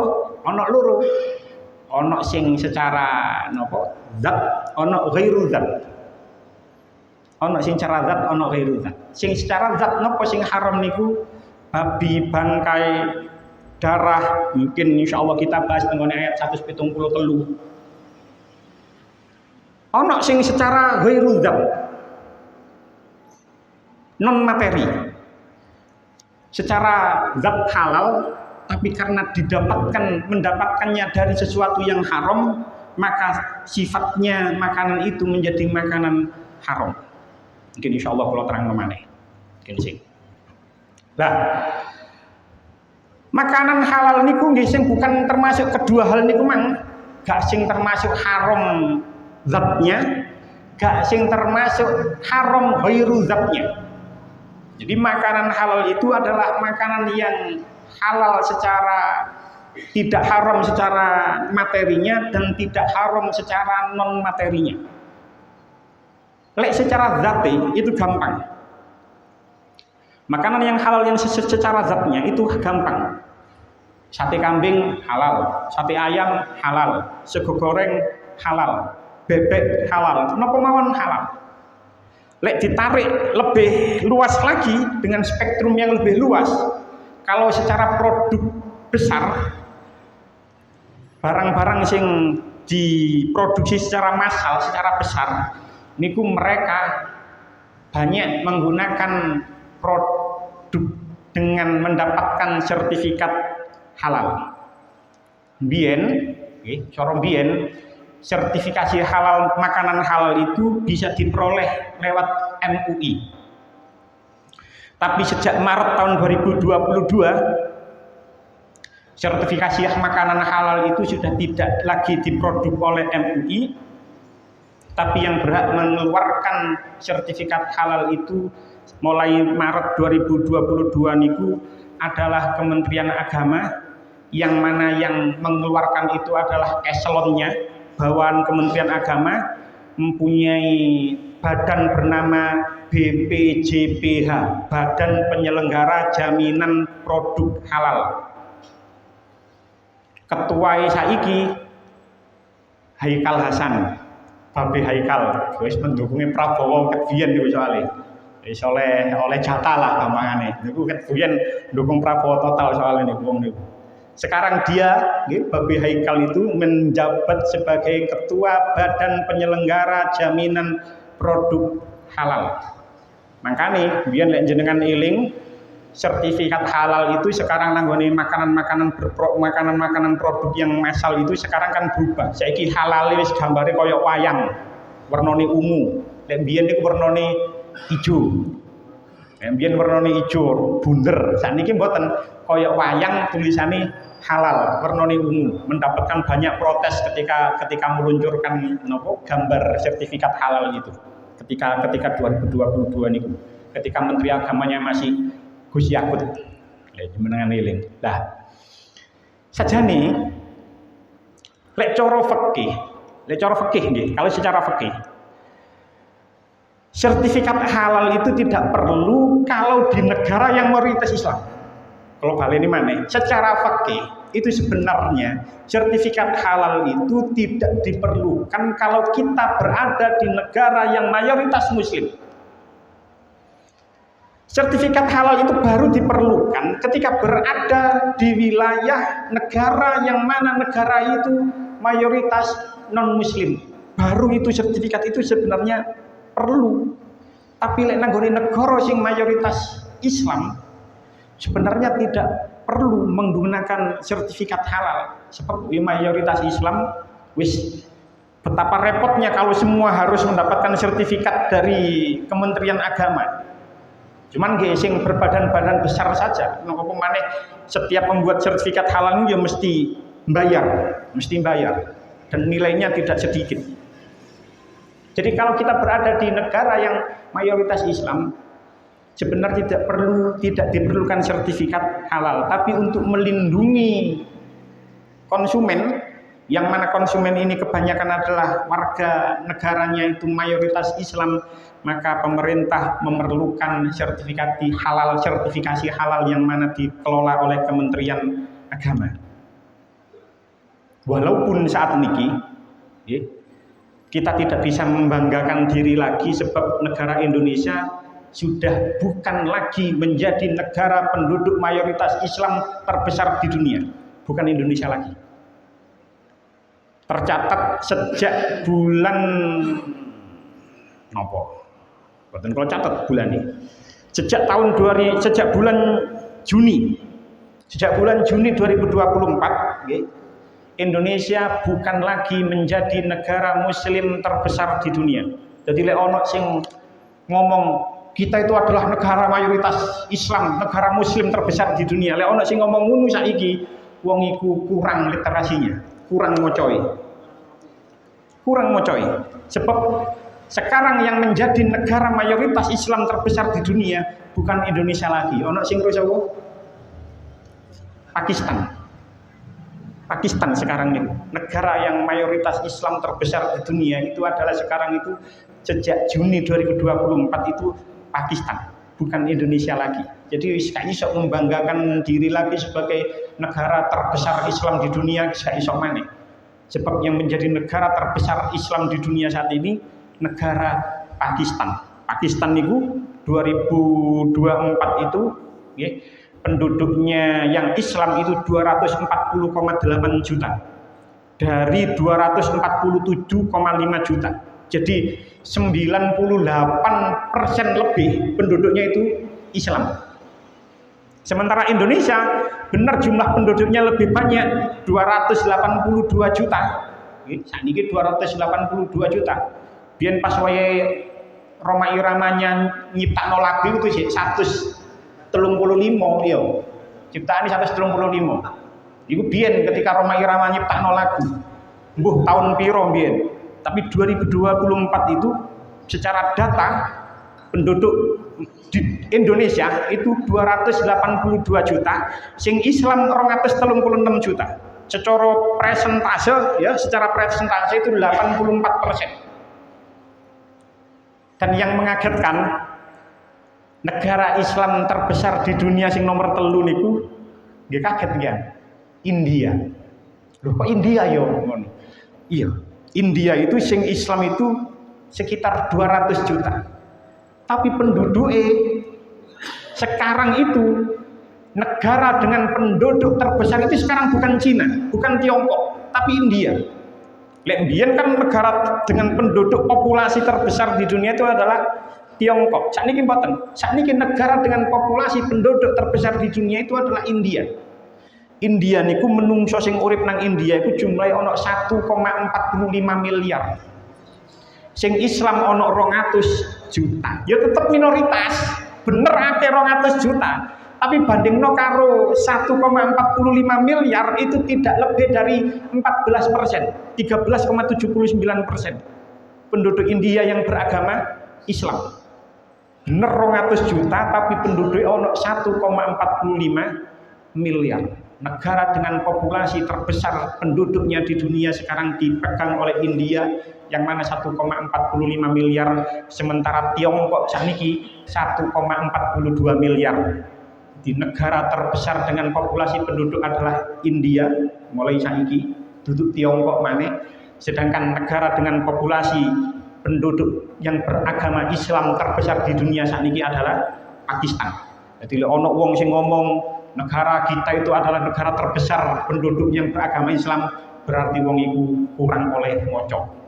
ana loro. Ana sing secara napa? Zat, ana ghairu zat. Ana sing secara zat, ana ghairu zat. Sing secara zat napa sing haram niku? Babi, bangkai, darah. Mungkin insyaallah kita bahas tentang ayat 173. Ana sing secara ghairu zat. Non materi. Secara zat halal, tapi karena mendapatkannya dari sesuatu yang haram, maka sifatnya makanan itu menjadi makanan haram. Mungkin insya Allah kalau terang kemana? Mungkin sih. Nah, makanan halal niku nggih sing bukan termasuk kedua hal niku mang, gak sing termasuk haram zatnya, gak sing termasuk haram ghairu zatnya. Jadi makanan halal itu adalah makanan yang halal secara tidak haram secara materinya dan tidak haram secara non materinya. Lek secara zati itu gampang. Makanan yang halal yang secara zatnya itu gampang. Sate kambing halal, sate ayam halal, sego goreng halal, bebek halal, napa mawon halal. Lek ditarik lebih luas lagi dengan spektrum yang lebih luas, kalau secara produk besar, barang-barang yang diproduksi secara massal, secara besar, niku mereka banyak menggunakan produk dengan mendapatkan sertifikat halal. Bien, cara bien, sertifikasi halal makanan halal itu bisa diperoleh lewat MUI. Tapi sejak Maret tahun 2022 sertifikasi makanan halal itu sudah tidak lagi diproduk oleh MUI, tapi yang berhak mengeluarkan sertifikat halal itu mulai Maret 2022 niku adalah Kementerian Agama, yang mana yang mengeluarkan itu adalah eselonnya, bawaan Kementerian Agama mempunyai badan bernama BPJPH, Badan Penyelenggara Jaminan Produk Halal. Ketua saiki Haikal Hasan, Babe Haikal, wis pendukungnya Prabowo ketbiyen niku soalé. Wis oleh jatah lah gampangane. Niku ketbiyen ndukung Prabowo total soalé niku wong niku. Sekarang dia, Babe Haikal itu menjabat sebagai Ketua Badan Penyelenggara Jaminan Produk Halal. Makanya, biar lek jenengan eling, sertifikat halal itu sekarang nanggone makanan-makanan produk yang massal itu sekarang kan berubah. Saiki halal wis gambare koyo wayang, warnane ungu. Lek biyen niku warnane ijo. Biyen warnane ijo, bunder. Sakniki mboten koyo wayang tulisannya halal, warnane ungu. Mendapatkan banyak protes ketika meluncurkan gambar sertifikat halal itu. Ketika 2022 niku, ketika Menteri Agamanya masih Gus Yakut, menengan eling. Lah, sajane lek cara fikih nggih, kalau secara fikih sertifikat halal itu tidak perlu kalau di negara yang mayoritas Islam. Kalau balik ini mana? Secara fikih itu sebenarnya sertifikat halal itu tidak diperlukan kalau kita berada di negara yang mayoritas Muslim. Sertifikat halal itu baru diperlukan ketika berada di wilayah negara yang mana negara itu mayoritas non-Muslim. Baru itu sertifikat itu sebenarnya perlu. Tapi lek nanggone negara sing mayoritas Islam sebenarnya tidak perlu menggunakan sertifikat halal. Seperti mayoritas Islam, wis betapa repotnya kalau semua harus mendapatkan sertifikat dari Kementerian Agama. Cuman sing berbadan-badan besar saja, nopo maneh setiap membuat sertifikat halal itu ya mesti bayar, dan nilainya tidak sedikit. Jadi kalau kita berada di negara yang mayoritas Islam, sebenarnya tidak diperlukan sertifikat halal, tapi untuk melindungi konsumen, yang mana konsumen ini kebanyakan adalah warga negaranya itu mayoritas Islam, maka pemerintah memerlukan sertifikasi halal yang mana dikelola oleh Kementerian Agama. Walaupun saat ini kita tidak bisa membanggakan diri lagi, sebab negara Indonesia sudah bukan lagi menjadi negara penduduk mayoritas Islam terbesar di dunia. Bukan Indonesia lagi. Tercatat sejak bulan kalau catat bulan ini. Sejak bulan Juni 2024, Indonesia bukan lagi menjadi negara muslim terbesar di dunia. Jadi lek ono sing ngomong kita itu adalah negara mayoritas Islam, negara muslim terbesar di dunia. Lek ono sing ngomong ngono saiki, wong iku kurang literasinya, kurang mocoi. Sebab sekarang yang menjadi negara mayoritas Islam terbesar di dunia bukan Indonesia lagi. Ono sing rusawo Pakistan sekarang ini, negara yang mayoritas Islam terbesar di dunia itu adalah sekarang itu sejak Juni 2024 itu Pakistan, bukan Indonesia lagi. Jadi gak iso membanggakan diri lagi sebagai negara terbesar Islam di dunia, gak iso maneh. Sebab yang menjadi negara terbesar Islam di dunia saat ini negara Pakistan. Pakistan itu 2024 itu penduduknya yang Islam itu 240,8 juta dari 247,5 juta. Jadi 98% lebih penduduknya itu Islam. Sementara Indonesia benar jumlah penduduknya lebih banyak, 282 juta. Saat ini 282 juta. Biyen pas wae Roma Iramanya nyiptakno lagu itu sih 135 yo. Ciptaane 135. Iku biyen ketika Roma Irama nyiptakno lagu. Mbuh tahun piro biyen. Tapi 2024 itu secara data penduduk di Indonesia itu 282 juta, sing Islam 236 juta. Secara presentase itu 84%. Dan yang mengagetkan, negara Islam terbesar di dunia sing nomor 3 niku nggih kaget nggih. India. Loh kok India yo ngono? Iya, India itu sing Islam itu sekitar 200 juta. Tapi penduduknya sekarang itu negara dengan penduduk terbesar itu sekarang bukan Cina, bukan Tiongkok, tapi India. Lek mbiyen kan negara dengan penduduk populasi terbesar di dunia itu adalah Tiongkok. Sakniki mboten. Sakniki negara dengan populasi penduduk terbesar di dunia itu adalah India. India niku menungso sing urip nang India iku jumlahe ana 1,45 miliar. Sing Islam ana 200 juta. Ya tetep minoritas. Bener akeh 200 juta. Tapi bandingno karo 1,45 miliar itu tidak lebih dari 14%, 13,79% penduduk India yang beragama Islam. Bener 200 juta tapi penduduk ono 1,45 miliar. Negara dengan populasi terbesar penduduknya di dunia sekarang dipegang oleh India yang mana 1,45 miliar, sementara Tiongkok sakniki 1,42 miliar. Di negara terbesar dengan populasi penduduk adalah India, mulai saiki duduk Tiongkok maneh, sedangkan negara dengan populasi penduduk yang beragama Islam terbesar di dunia saat ini adalah Pakistan. Jadi ono wong sing ngomong negara kita itu adalah negara terbesar penduduk yang beragama Islam, berarti wong iku kurang oleh moco.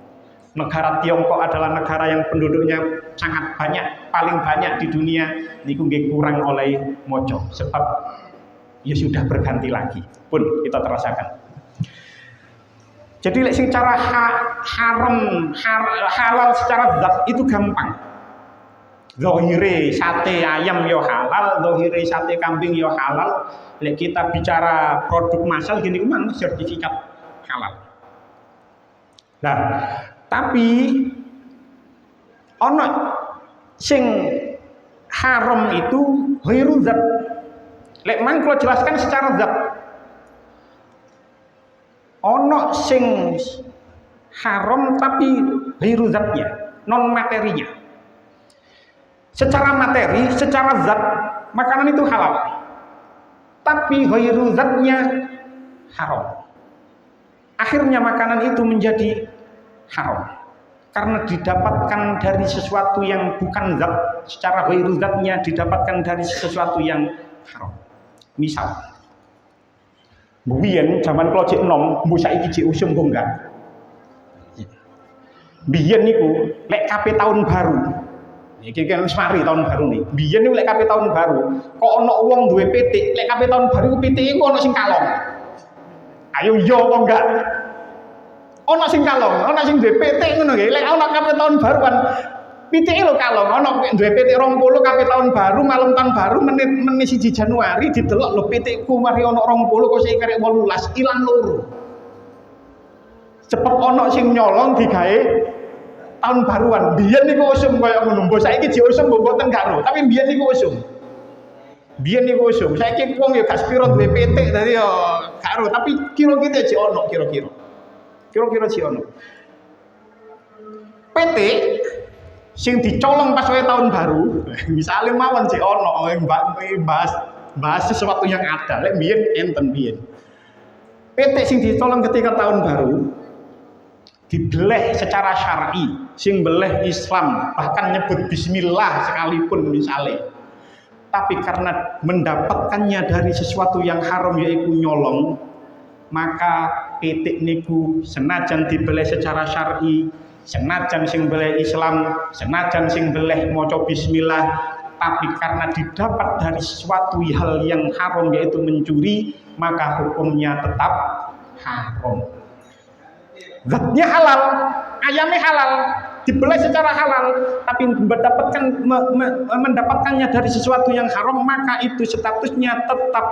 Negara Tiongkok adalah negara yang penduduknya sangat banyak, paling banyak di dunia, niku nggih kurang oleh moco. Sebab ya sudah berganti lagi, pun kita terasakan. Jadi sing cara halal secara zat itu gampang. Zahire sate ayam yo halal, zahire sate kambing yo halal. Lek kita bicara produk massal gini kuman sertifikat halal. Nah, tapi ono sing haram itu ghairu zat. Lek mang kula jelaskan secara zat. Ono sing haram tapi ghairu zatnya, non materinya. Secara materi, secara zat makanan itu halal. Tapi ghairu zatnya haram. Akhirnya makanan itu menjadi haram karena didapatkan dari sesuatu yang bukan zat. Secara ghairu zatnya didapatkan dari sesuatu yang haram. Misal biyen zaman kula cek enom, mbok saiki cek usum kok enggak. Biyen niku lek kape tahun baru. Iki kan wis mari tahun baru nih. Biyen niku lek kape tahun baru, kok ana wong duwe pitik, lek kape tahun baru ku pitike ku ana sing kalong. Ayo yo kok enggak. Ana sing kalong, ana sing duwe pitik ngono nggih. Lek ana kape tahun baruan, pitike lho kalong, ana duwe pitik 20 kape tahun baru, malam tahun baru menit 1 Januari didelok lho pitikku mari ana 20 kok sik karek 18 ilang loro. Cepet ana sing nyolong digawe tahun baruan. Biyen niku usum kaya ngono. Mbok saiki diusum mbok mboten karo, tapi biyen niku usum. Biyen niku usum. Saiki wong ya gak sepiro duwe pitik dadi yo karo, tapi kira-kira jek ono kira-kira. Kira-kira jek ono. Pitik sing dicolong pas wae tahun baru, misalnya mawon jek ono bahas sesuatu yang ada. Lek biyen enten biyen. Pitik sing dicolong ketika tahun baru dibeleh secara syar'i, sing beleh Islam, bahkan nyebut bismillah sekalipun misalnya. Tapi karena mendapatkannya dari sesuatu yang haram yaitu nyolong, maka pitik niku senajan dibeleh secara syar'i, senajan sing beleh Islam, senajan sing beleh maca bismillah, tapi karena didapat dari sesuatu hal yang haram yaitu mencuri, maka hukumnya tetap haram. Zatnya halal, ayamnya halal, dibeleh secara halal, tapi mendapatkannya dari sesuatu yang haram, maka itu statusnya tetap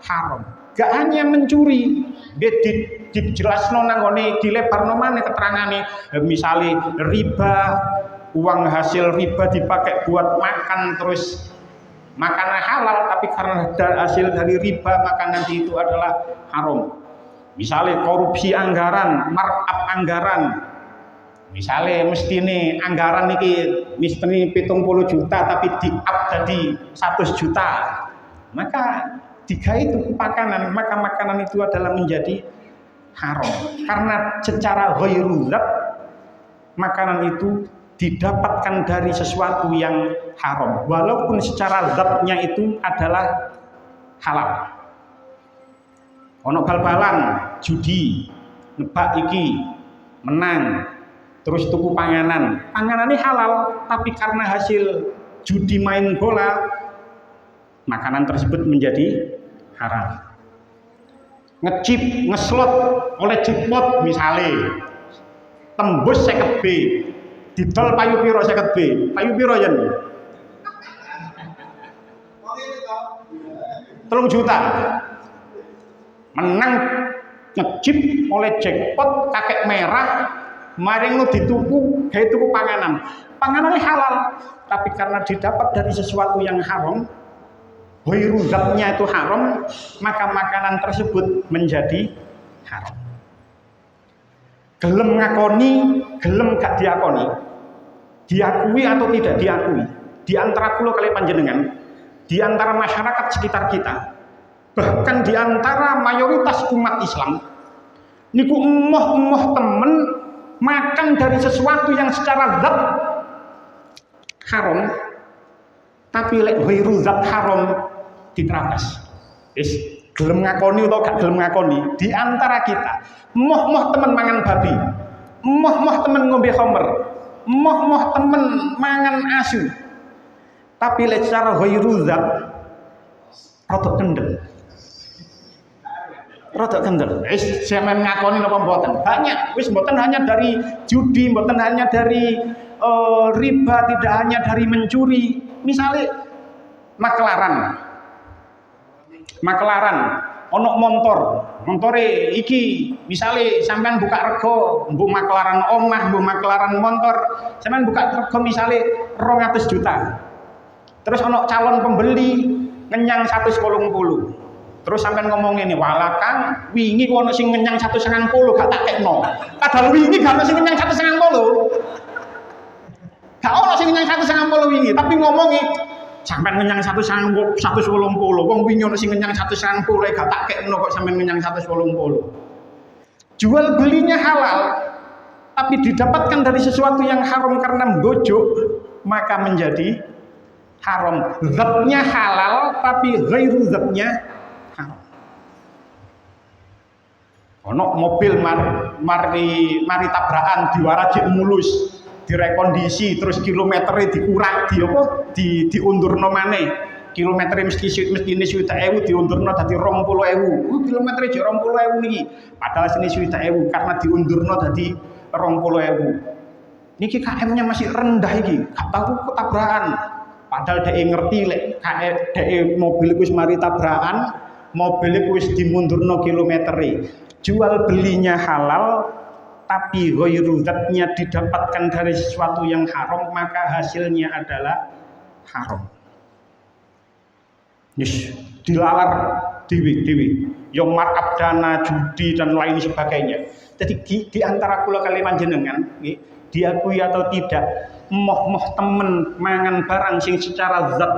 haram. Gak hanya mencuri, dijelasno nang ngene dilebarno maneh keterangane, misale riba, uang hasil riba dipakai buat makan terus makanan halal, tapi karena hasil dari riba maka nanti itu adalah haram. Misalnya korupsi anggaran, markup anggaran. Misalnya mestine anggaran niki mestine 70 juta tapi di-up jadi 100 juta. Maka digawe itu makanan, maka makanan itu adalah menjadi haram. Karena secara ghairu zat makanan itu didapatkan dari sesuatu yang haram, walaupun secara zatnya itu adalah halal. Ono bal-balan, judi, nebak iki, menang, terus tuku panganan. Panganan ini halal, tapi karena hasil judi main bola, makanan tersebut menjadi haram. Ngecip, ngeslot oleh jackpot misalnya, tembus 50 B, didol payu piro 50 B, payu piro yen? 3 juta. Menang ngejip oleh jackpot kakek merah, maring lu dituku, gawe tuku panganan. Panganannya halal, tapi karena didapat dari sesuatu yang haram, ghairu zatnya itu haram, maka makanan tersebut menjadi haram. Gelem ngakoni, gelem gak diakoni, diakui atau tidak diakui, di antara kula kali panjenengan, di antara masyarakat sekitar kita, bahkan di antara mayoritas umat Islam niku emoh temen makan dari sesuatu yang secara zat haram, tapi lek ghairu zat haram diterabas. Wis gelem ngakoni atau gak gelem ngakoni, di antara kita emoh temen mangan babi, emoh temen ngombe khamr, emoh temen mangan asu, tapi lek secara ghairu zat rodok kendel. Rodok kendel. Wis sampean ngakoni napa mboten? Banyak. Wis mboten hanya dari judi, mboten hanya dari riba, tidak hanya dari mencuri. Misalnya makelaran, ono montore iki misalnya sampean buka rego, mbok makelaran omah, mbok makelaran motor, sampean buka rego misalnya 200 juta. Terus ana calon pembeli ngenyang 180. Terus sampean ngomong ini, "Walah Kang, wingi ku ana sing ngenyang 190 gak tak kekno." Padahal wingi gak ana sing ngenyang 190. Gak ana sing ngenyang 190 wingi, tapi ngomongi sampean ngenyang 180. Wong wingi ana sing ngenyang 190 gak tak kekno kok sampean ngenyang 180. Jual belinya halal, tapi didapatkan dari sesuatu yang haram karena bojo, maka menjadi haram. Zatnya halal, tapi ghairu zatnya haram. Ono mobil mari tabrakan diwarajik mulus, direkondisi, terus kilometernya dikurang, diundurno maneh. Kilometernya mestine 20.000 diundurno dadi 20.000. Kilometernya jek 20.000 niki. Padahal sini 20.000 karena diundurno dadi 20.000. Niki KM-nya masih rendah iki, gak tahu tabrakan. Padahal dhek ngerti lek dhek mobil wis mari tabrakan, mobil wis dimundurno kilometernya. Jual belinya halal, tapi ghairu zatnya didapatkan dari sesuatu yang haram, maka hasilnya adalah haram. Yes, dilalar dewi, yang markup dana, judi dan lain sebagainya. Jadi di antara kula kali panjenengan, diakui atau tidak, moh temen mangan barang sing secara zat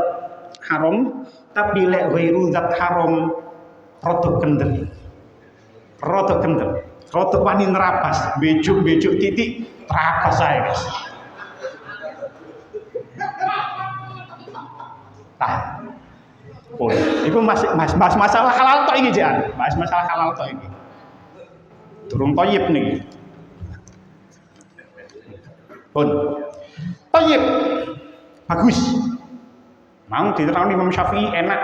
haram, tapi lek ghairu zat haram, rodok kendel, rodok wani nerapas, bejuk titik, terapas saya guys. Nah, itu masih bahas masalah halal tok iki jan. Bahas masalah halal tok iki. Durung thayyib niki. Pun. Thayyib. Bagus. Mau diterang Imam Syafi'i enak.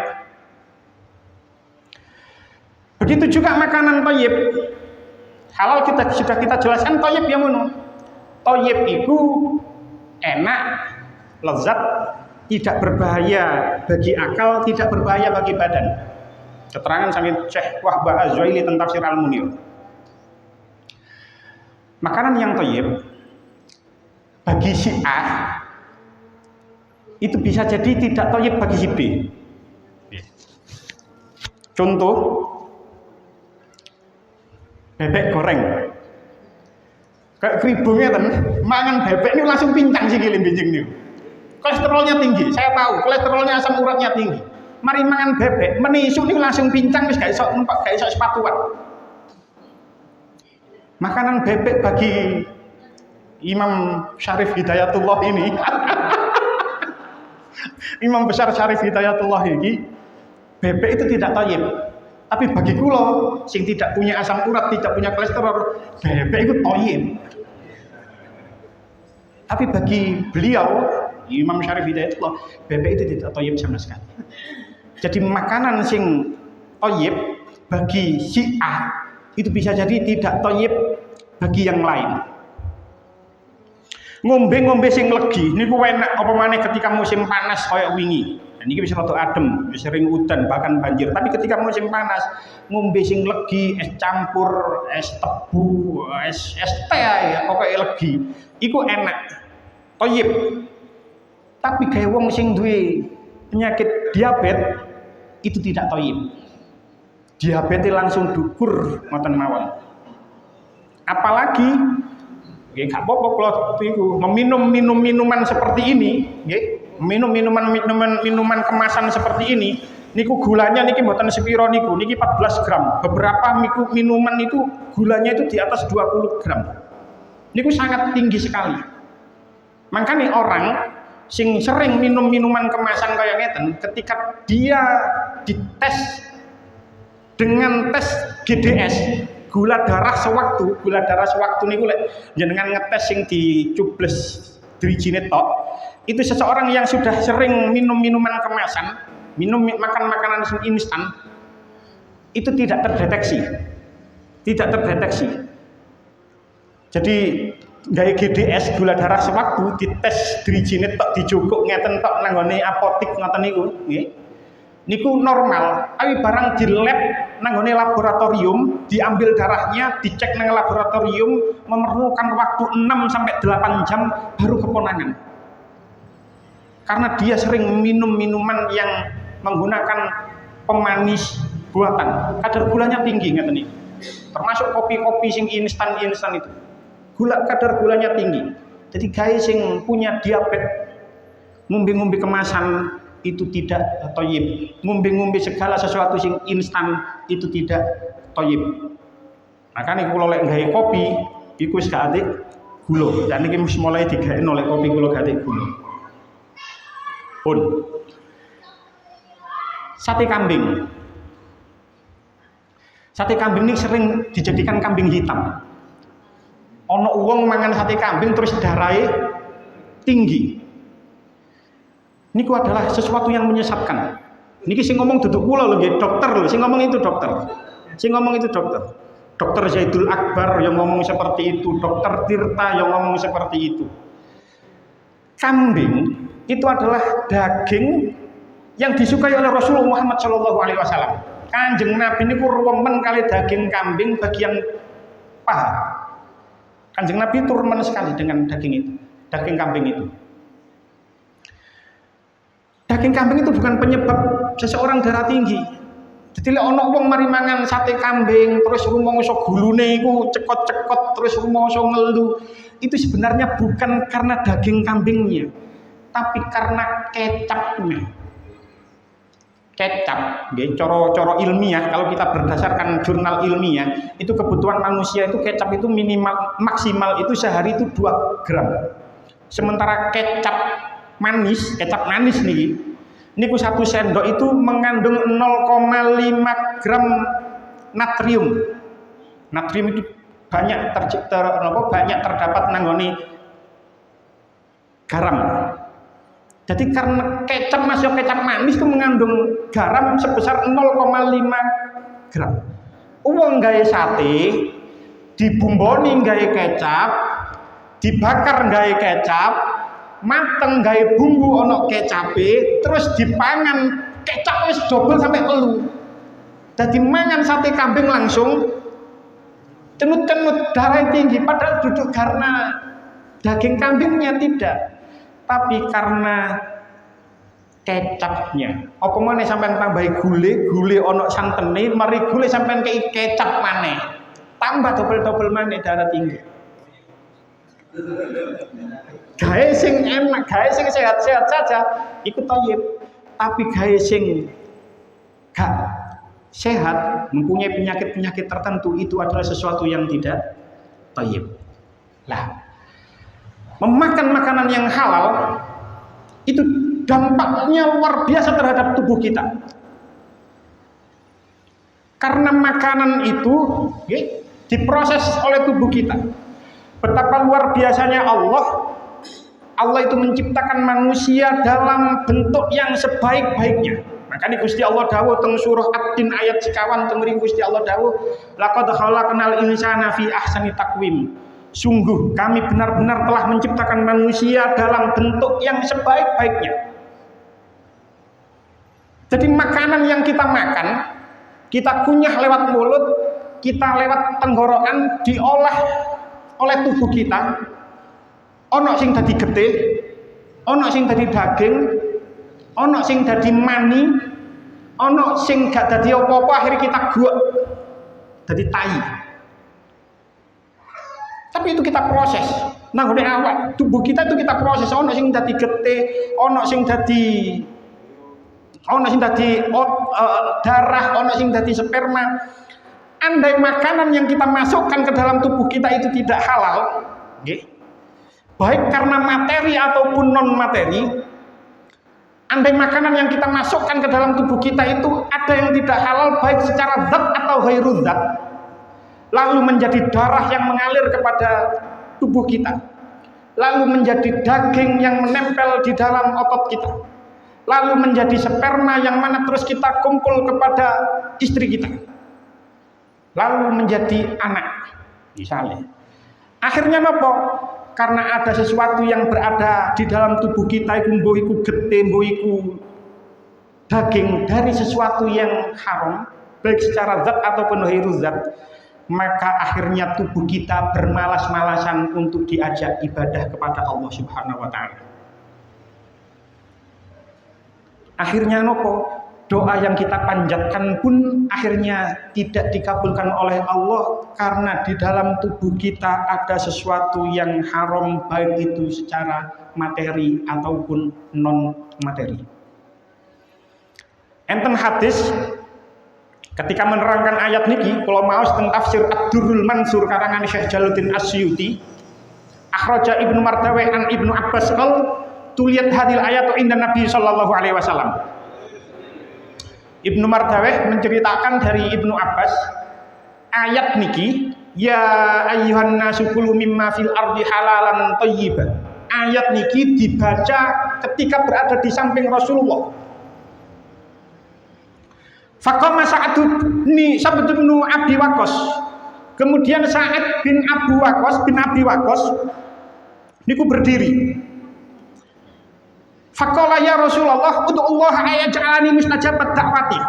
Begitu juga makanan thayyib. Halal sudah kita jelaskan thayyib yang ngono. Thayyib itu enak, lezat, tidak berbahaya bagi akal, tidak berbahaya bagi badan. Keterangan sampai Syekh Wahbah Az-Zuhaili tentang Tafsir Al-Munir. Makanan yang thayyib bagi si A itu bisa jadi tidak thayyib bagi si B. Contoh, bebek goreng. Kayak keribungnya kan, mangan bebek ini langsung pincang sih giling bincing nih. Kolesterolnya tinggi, saya tahu. Kolesterolnya, asam uratnya tinggi. Mari mangan bebek, menisu ini langsung pincang, wis gak iso numpak, gak iso sepatuan. Makanan bebek bagi Imam Syarif Hidayatullah ini, Imam besar Syarif Hidayatullah ini, bebek itu tidak thayyib. Tapi bagi kula, sing tidak punya asam urat, tidak punya kolesterol, bebek itu thayyib. Tapi bagi beliau, Imam Syarif Hidayatullah, bebek itu tidak thayyib sama sekali. Jadi makanan sing thayyib bagi si A itu bisa jadi tidak thayyib bagi yang lain. Ngombe sing legi niku enak apa maneh ketika musim panas kaya wingi. Dan ini bisa rada adem, sering udan bahkan banjir. Tapi ketika musim panas, ngombe sing legi, es campur, es tebu, es teh ya pokoknya legi, iku enak. Thayyib. Tapi gawe wong sing duwe penyakit diabetes itu tidak thayyib. Diabetes langsung dukur ngoten mawon. Apalagi nggih gak apa-apa kalau iku meminum minuman seperti ini, nggih. Minum minuman kemasan seperti ini, niku gulanya niki mboten sepiro niku, niki 14 gram. Beberapa minuman itu gulanya itu di atas 20 gram. Niku sangat tinggi sekali. Makanya orang sing sering minum minuman kemasan kayak ngeten, ketika dia dites dengan tes GDS, gula darah sewaktu niku lek jenengan ngetes sing dicubles drijine tok, itu seseorang yang sudah sering minum minuman kemasan, makan makanan instan, itu tidak terdeteksi. Jadi gawe GDS gula darah sewaktu dites drijine tok dijogok ngeten tok nang nggone apotik ngoten niku, nggih. Niku normal, tapi barang di lab nanggone laboratorium, diambil darahnya, dicek nang laboratorium, memerlukan waktu 6 sampai 8 jam baru keponangan. karena dia sering minum minuman yang menggunakan pemanis buatan. Kadar gulanya tinggi ngeten iki. Termasuk kopi-kopi sing instan-instan itu. Kadar gulanya tinggi. Jadi gawe sing punya diabetes ngombe-ngombe kemasan itu tidak thayyib. Ngombe-ngombe segala sesuatu sing instan itu tidak thayyib. Makanya kula lek gawe kopi iku wis gak atik gula. Dan iki wis mulai digawe oleh kopi kula gak atik gula. Pun sate kambing. Sate kambing ini sering dijadikan kambing hitam. Ono wong mangan sate kambing terus darahe tinggi. Niku adalah sesuatu yang menyesatkan. Niki sing ngomong duduk kula lho nggih, dokter lho, sing ngomong itu dokter. Sing ngomong itu dokter. Dokter Zaidul Akbar yang ngomong seperti itu, Dokter Tirta yang ngomong seperti itu. Kambing itu adalah daging yang disukai oleh Rasulullah Muhammad SAW. Kanjeng Nabi niku remen kali daging kambing bagian paha. Kanjeng Nabi itu remen sekali dengan daging itu, daging kambing itu. Daging kambing itu bukan penyebab seseorang darah tinggi. Jadi lek ana wong mari mangan sate kambing terus rumangsa gulune iku cekot-cekot terus rumangsa ngelu, itu sebenarnya bukan karena daging kambingnya, tapi karena kecapnya. Kecap, nggih, cara ilmiah kalau kita berdasarkan jurnal ilmiah, itu kebutuhan manusia itu kecap itu minimal maksimal itu sehari itu 2 gram. Sementara kecap manis nih, niku 1 sendok itu mengandung 0,5 gram natrium. Natrium itu banyak terdapat nanggone garam. Jadi karena kecap masuk kecap manis itu mengandung garam sebesar 0,5 gram. Uang gawe sate, dibumboni gawe kecap, dibakar gawe kecap, mateng gawe bumbu ono kecape, terus dipangan kecap wis double sampai telu. Jadi mangan sate kambing langsung cenut-cenut darah tinggi, padahal duduk karena daging kambingnya tidak, tapi karena kecapnya. Apa meneh sampean tambahi gule ono santene, mari gule sampean kei kecap maneh. Tambah double-double maneh darah tinggi. Gawe sing enak, gawe sing sehat-sehat saja ikut thayyib. Tapi gawe sing gak sehat, mempunyai penyakit-penyakit tertentu, itu adalah sesuatu yang tidak thayyib. Lah, memakan makanan yang halal itu dampaknya luar biasa terhadap tubuh kita. Karena makanan itu diproses oleh tubuh kita. Betapa luar biasanya Allah itu menciptakan manusia dalam bentuk yang sebaik-baiknya. Makanya Gusti Allah dawuh teng surah Ad-Din ayat sekawan teng mriki Gusti Allah dawuh laqad khalaqnal insana fi ahsani taqwim. Sungguh kami benar-benar telah menciptakan manusia dalam bentuk yang sebaik-baiknya. Jadi makanan yang kita makan, kita kunyah lewat mulut, kita lewat tenggorokan, diolah oleh tubuh kita. Ono sing dadi getih, ono sing dadi daging, ono sing dadi mani, ono sing gak dadi apa-apa, akhirnya kita guak dadi tai. Tapi itu kita proses. Nah, udah awak tubuh kita itu kita proses. Ono sing dadi getih, ono sing dadi darah, ono sing dadi sperma. Andai makanan yang kita masukkan ke dalam tubuh kita itu tidak halal, baik karena materi ataupun non materi, andai makanan yang kita masukkan ke dalam tubuh kita itu ada yang tidak halal baik secara zat atau ghairul zat, lalu menjadi darah yang mengalir kepada tubuh kita, lalu menjadi daging yang menempel di dalam otot kita, lalu menjadi sperma yang mana terus kita kumpul kepada istri kita, lalu menjadi anak misalnya. Akhirnya apa? Karena ada sesuatu yang berada di dalam tubuh kita, iku mbuh iku getih, mbuh iku daging dari sesuatu yang haram baik secara zat ataupun ghairul zat, maka akhirnya tubuh kita bermalas-malasan untuk diajak ibadah kepada Allah Subhanahu wa taala. Akhirnya nopo? Doa yang kita panjatkan pun akhirnya tidak dikabulkan oleh Allah karena di dalam tubuh kita ada sesuatu yang haram, baik itu secara materi ataupun non materi. Enten hadis ketika menerangkan ayat niki, kalau mau tentang tafsir Ad-Durrul Mansur karangan Syekh Jalaluddin Asyuti, akhraja Ibnu Mardaweh an Ibnu Abbas qal tuliyat hadil ayatu inda Nabi sallallahu alaihi wasallam. Ibnu Mardaweh menceritakan dari Ibnu Abbas, ayat niki ya ayyuhan nasu kulu mimma fil ardi halalan thayyiban. Ayat niki dibaca ketika berada di samping Rasulullah. Faqama Sa'ad bin Abi Waqqas. Kemudian Sa'ad bin Abi Waqqas niku berdiri. Faqala ya Rasulullah ud'ullah ayaj'alani mustajabat da'wati.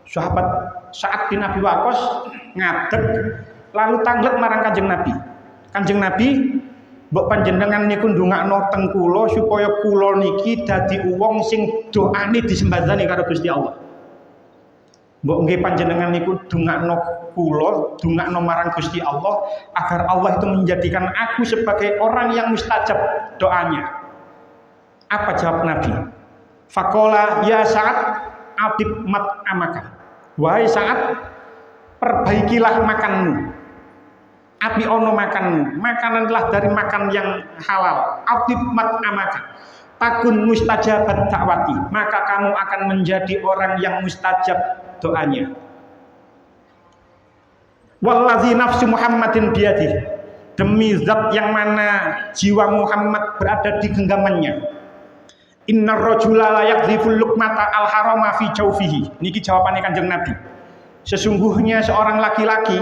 Sahabat Sa'ad bin Abi Waqqas ngadeg lalu tanglet marang Kanjeng Nabi. Kanjeng Nabi, mbok panjenengan niku ndongakno teng kula supaya kula niki dadi wong sing doane disembadani karo Gusti Allah. Mbok nggih panjenengan niku ndongakno kula, ndongakno marang Gusti Allah agar Allah itu menjadikan aku sebagai orang yang mustajab doanya. Apa jawab Nabi? Faqala ya Sa'ad atib mat'amaka. Wahai Sa'ad, perbaikilah makanmu. Api ono makanmu. Makananlah dari makan yang halal. Atib mat'amaka. Takun mustajabat da'wati. Maka kamu akan menjadi orang yang mustajab doanya. Wallazi nafsu Muhammadin biyadih. Demi zat yang mana jiwa Muhammad berada di genggamannya. Innar rajula la yakdziful luqmata al harama fi jawfihi. Niki jawabannya Kanjeng Nabi. Sesungguhnya seorang laki-laki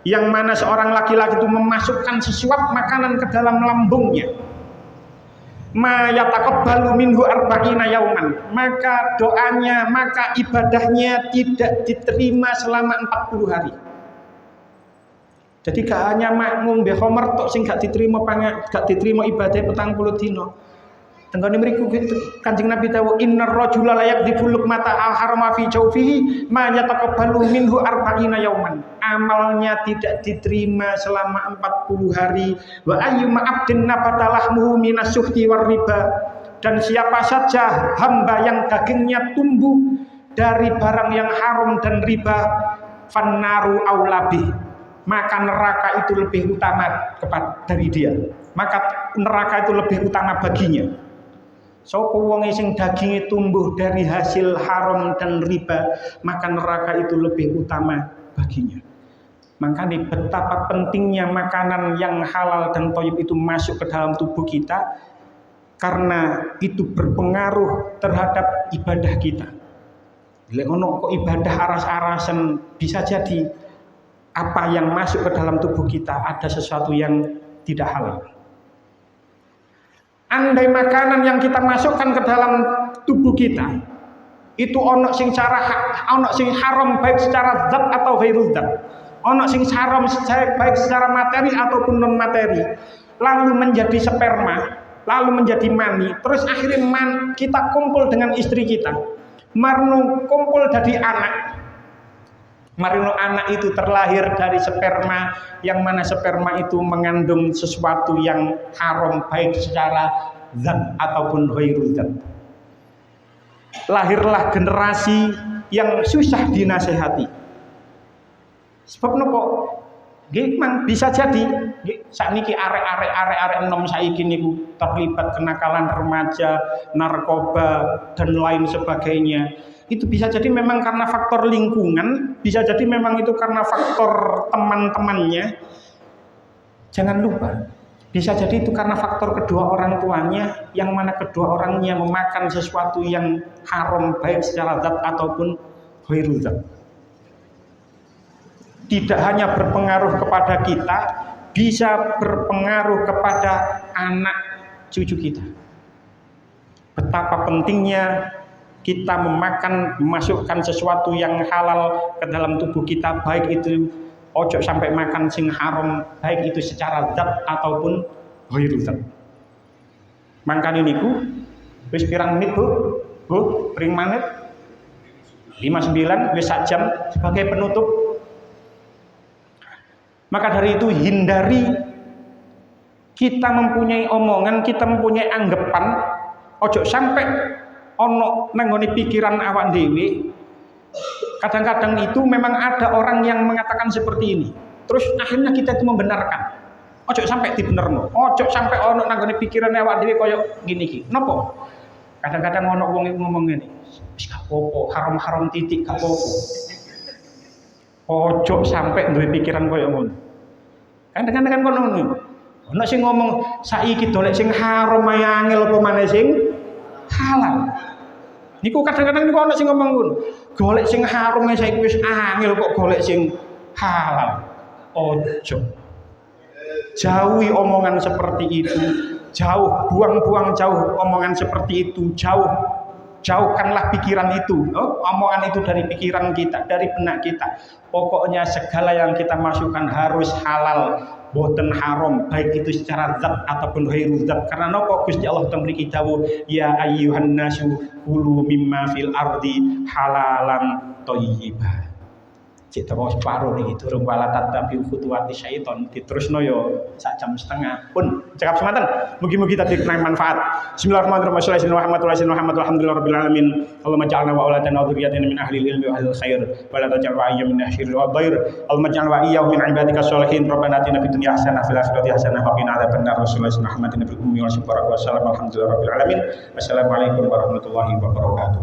yang mana seorang laki-laki itu memasukkan sesuap makanan ke dalam lambungnya. Ma yataqabbalu minhu arba'ina yauman. Maka doanya, maka ibadahnya tidak diterima selama 40 hari. Jadi gak hanya makmum be khomer tok sing gak diterima ibadah 40 dina. Tenggone mriku Kanjeng Nabi tahu innar rajula la yakdziful luqmata al harama fi jawfihi ma yataqabbalu minhu arba'ina yauman. Amalnya tidak diterima selama 40 hari. Wa ayyuma abdin nabata lahmuhu minas suhti war riba. Dan siapa saja hamba yang dagingnya tumbuh dari barang yang haram dan riba, fannaru aulabih. Maka neraka itu lebih utama dari dia. Maka neraka itu lebih utama baginya. Sapa wong sing daginge tumbuh dari hasil haram dan riba, maka neraka itu lebih utama baginya. Makanya betapa pentingnya makanan yang halal dan thayyib itu masuk ke dalam tubuh kita, karena itu berpengaruh terhadap ibadah kita. Lek ono kok ibadah aras-arasen, bisa jadi apa yang masuk ke dalam tubuh kita ada sesuatu yang tidak halal. Andai makanan yang kita masukkan ke dalam tubuh kita itu ono sing haram baik secara zat atau ghairul zat, ono sing haram baik secara materi ataupun non materi, lalu menjadi sperma, lalu menjadi mani, terus akhirnya kita kumpul dengan istri kita, marno kumpul dari anak. Marino anak itu terlahir dari sperma yang mana sperma itu mengandung sesuatu yang haram baik secara zat ataupun ghairul zat. Lahirlah generasi yang susah dinasehati. Sebab nopo? Nggih bisa jadi sakniki arek-arek enom saiki niku terlibat kenakalan remaja, narkoba dan lain sebagainya. Itu bisa jadi memang karena faktor lingkungan, bisa jadi memang itu karena faktor teman-temannya. Jangan lupa, bisa jadi itu karena faktor kedua orang tuanya, yang mana kedua orangnya memakan sesuatu yang haram baik secara zat ataupun ghairul zat. Tidak hanya berpengaruh kepada kita, bisa berpengaruh kepada anak cucu kita. Betapa pentingnya kita memasukkan sesuatu yang halal ke dalam tubuh kita, baik itu ojo sampai makan sing haram, baik itu secara zat ataupun ghairul zat. Mangkane niku Wis pirang menit, Bu? Bu, pring menit? 59 wis sak jam sebagai penutup. Maka dari itu hindari kita mempunyai omongan, kita mempunyai anggapan, ojo sampai ono nanggone pikiran awak dewe. Kadang-kadang itu memang ada orang yang mengatakan seperti ini. Terus akhirnya kita itu membenarkan. Ojo sampai dibenerno. Ojo sampai ono nanggone pikiran awak dewe koyo gini iki. Napa? Kadang-kadang ono wong ngomong ngene. Wis gak apa-apa, haram-haram titik gak apa-apa. Ojo sampai duwe pikiran koyo ngono. Kadang-kadang kono ngono. Ono sing ngomong saiki dolek sing haram ae angel apa maneh sing halal. Niku kadang-kadang niku ono sing ngomong ngono. Golek sing haram ae saiki wis angel kok golek sing halal. Ojo. Jauhi omongan seperti itu. Jauh, buang-buang jauh omongan seperti itu. Jauhkanlah pikiran itu, omongan itu dari pikiran kita, dari benak kita. Pokoknya segala yang kita masukkan harus halal, boten haram, baik itu secara zat ataupun ghairu zat. Karena nopo Gusti Allah teng mriki dawuh, ya ayyuhan nasu kulu mimma fil ardi halalan thayyiban. Cek teko separo niki durung wala tatabi khutuwati syaiton diterusno yo sak jam setengah. Pun cekap semanten. Mugi-mugi tadi kena manfaat. Bismillahirrahmanirrahim. Alhamdulillahirabbil alamin. Allahumma ja'alna wa auladana wa dzurriyyatina min ahli ilmi wa ahli khair. Wa la taj'al wa'iyya min syarril wadhair. Allahumma ja'al wa'iyyahu min ibadika sholihin. Rabbana atina fid dunya hasanah fil akhirati hasanah wa qina adzabannar. Rasulullah Muhammadin fil ummi wal baraka wa salam. Alhamdulillahirabbil alamin. Wassalamualaikum warahmatullahi wabarakatuh.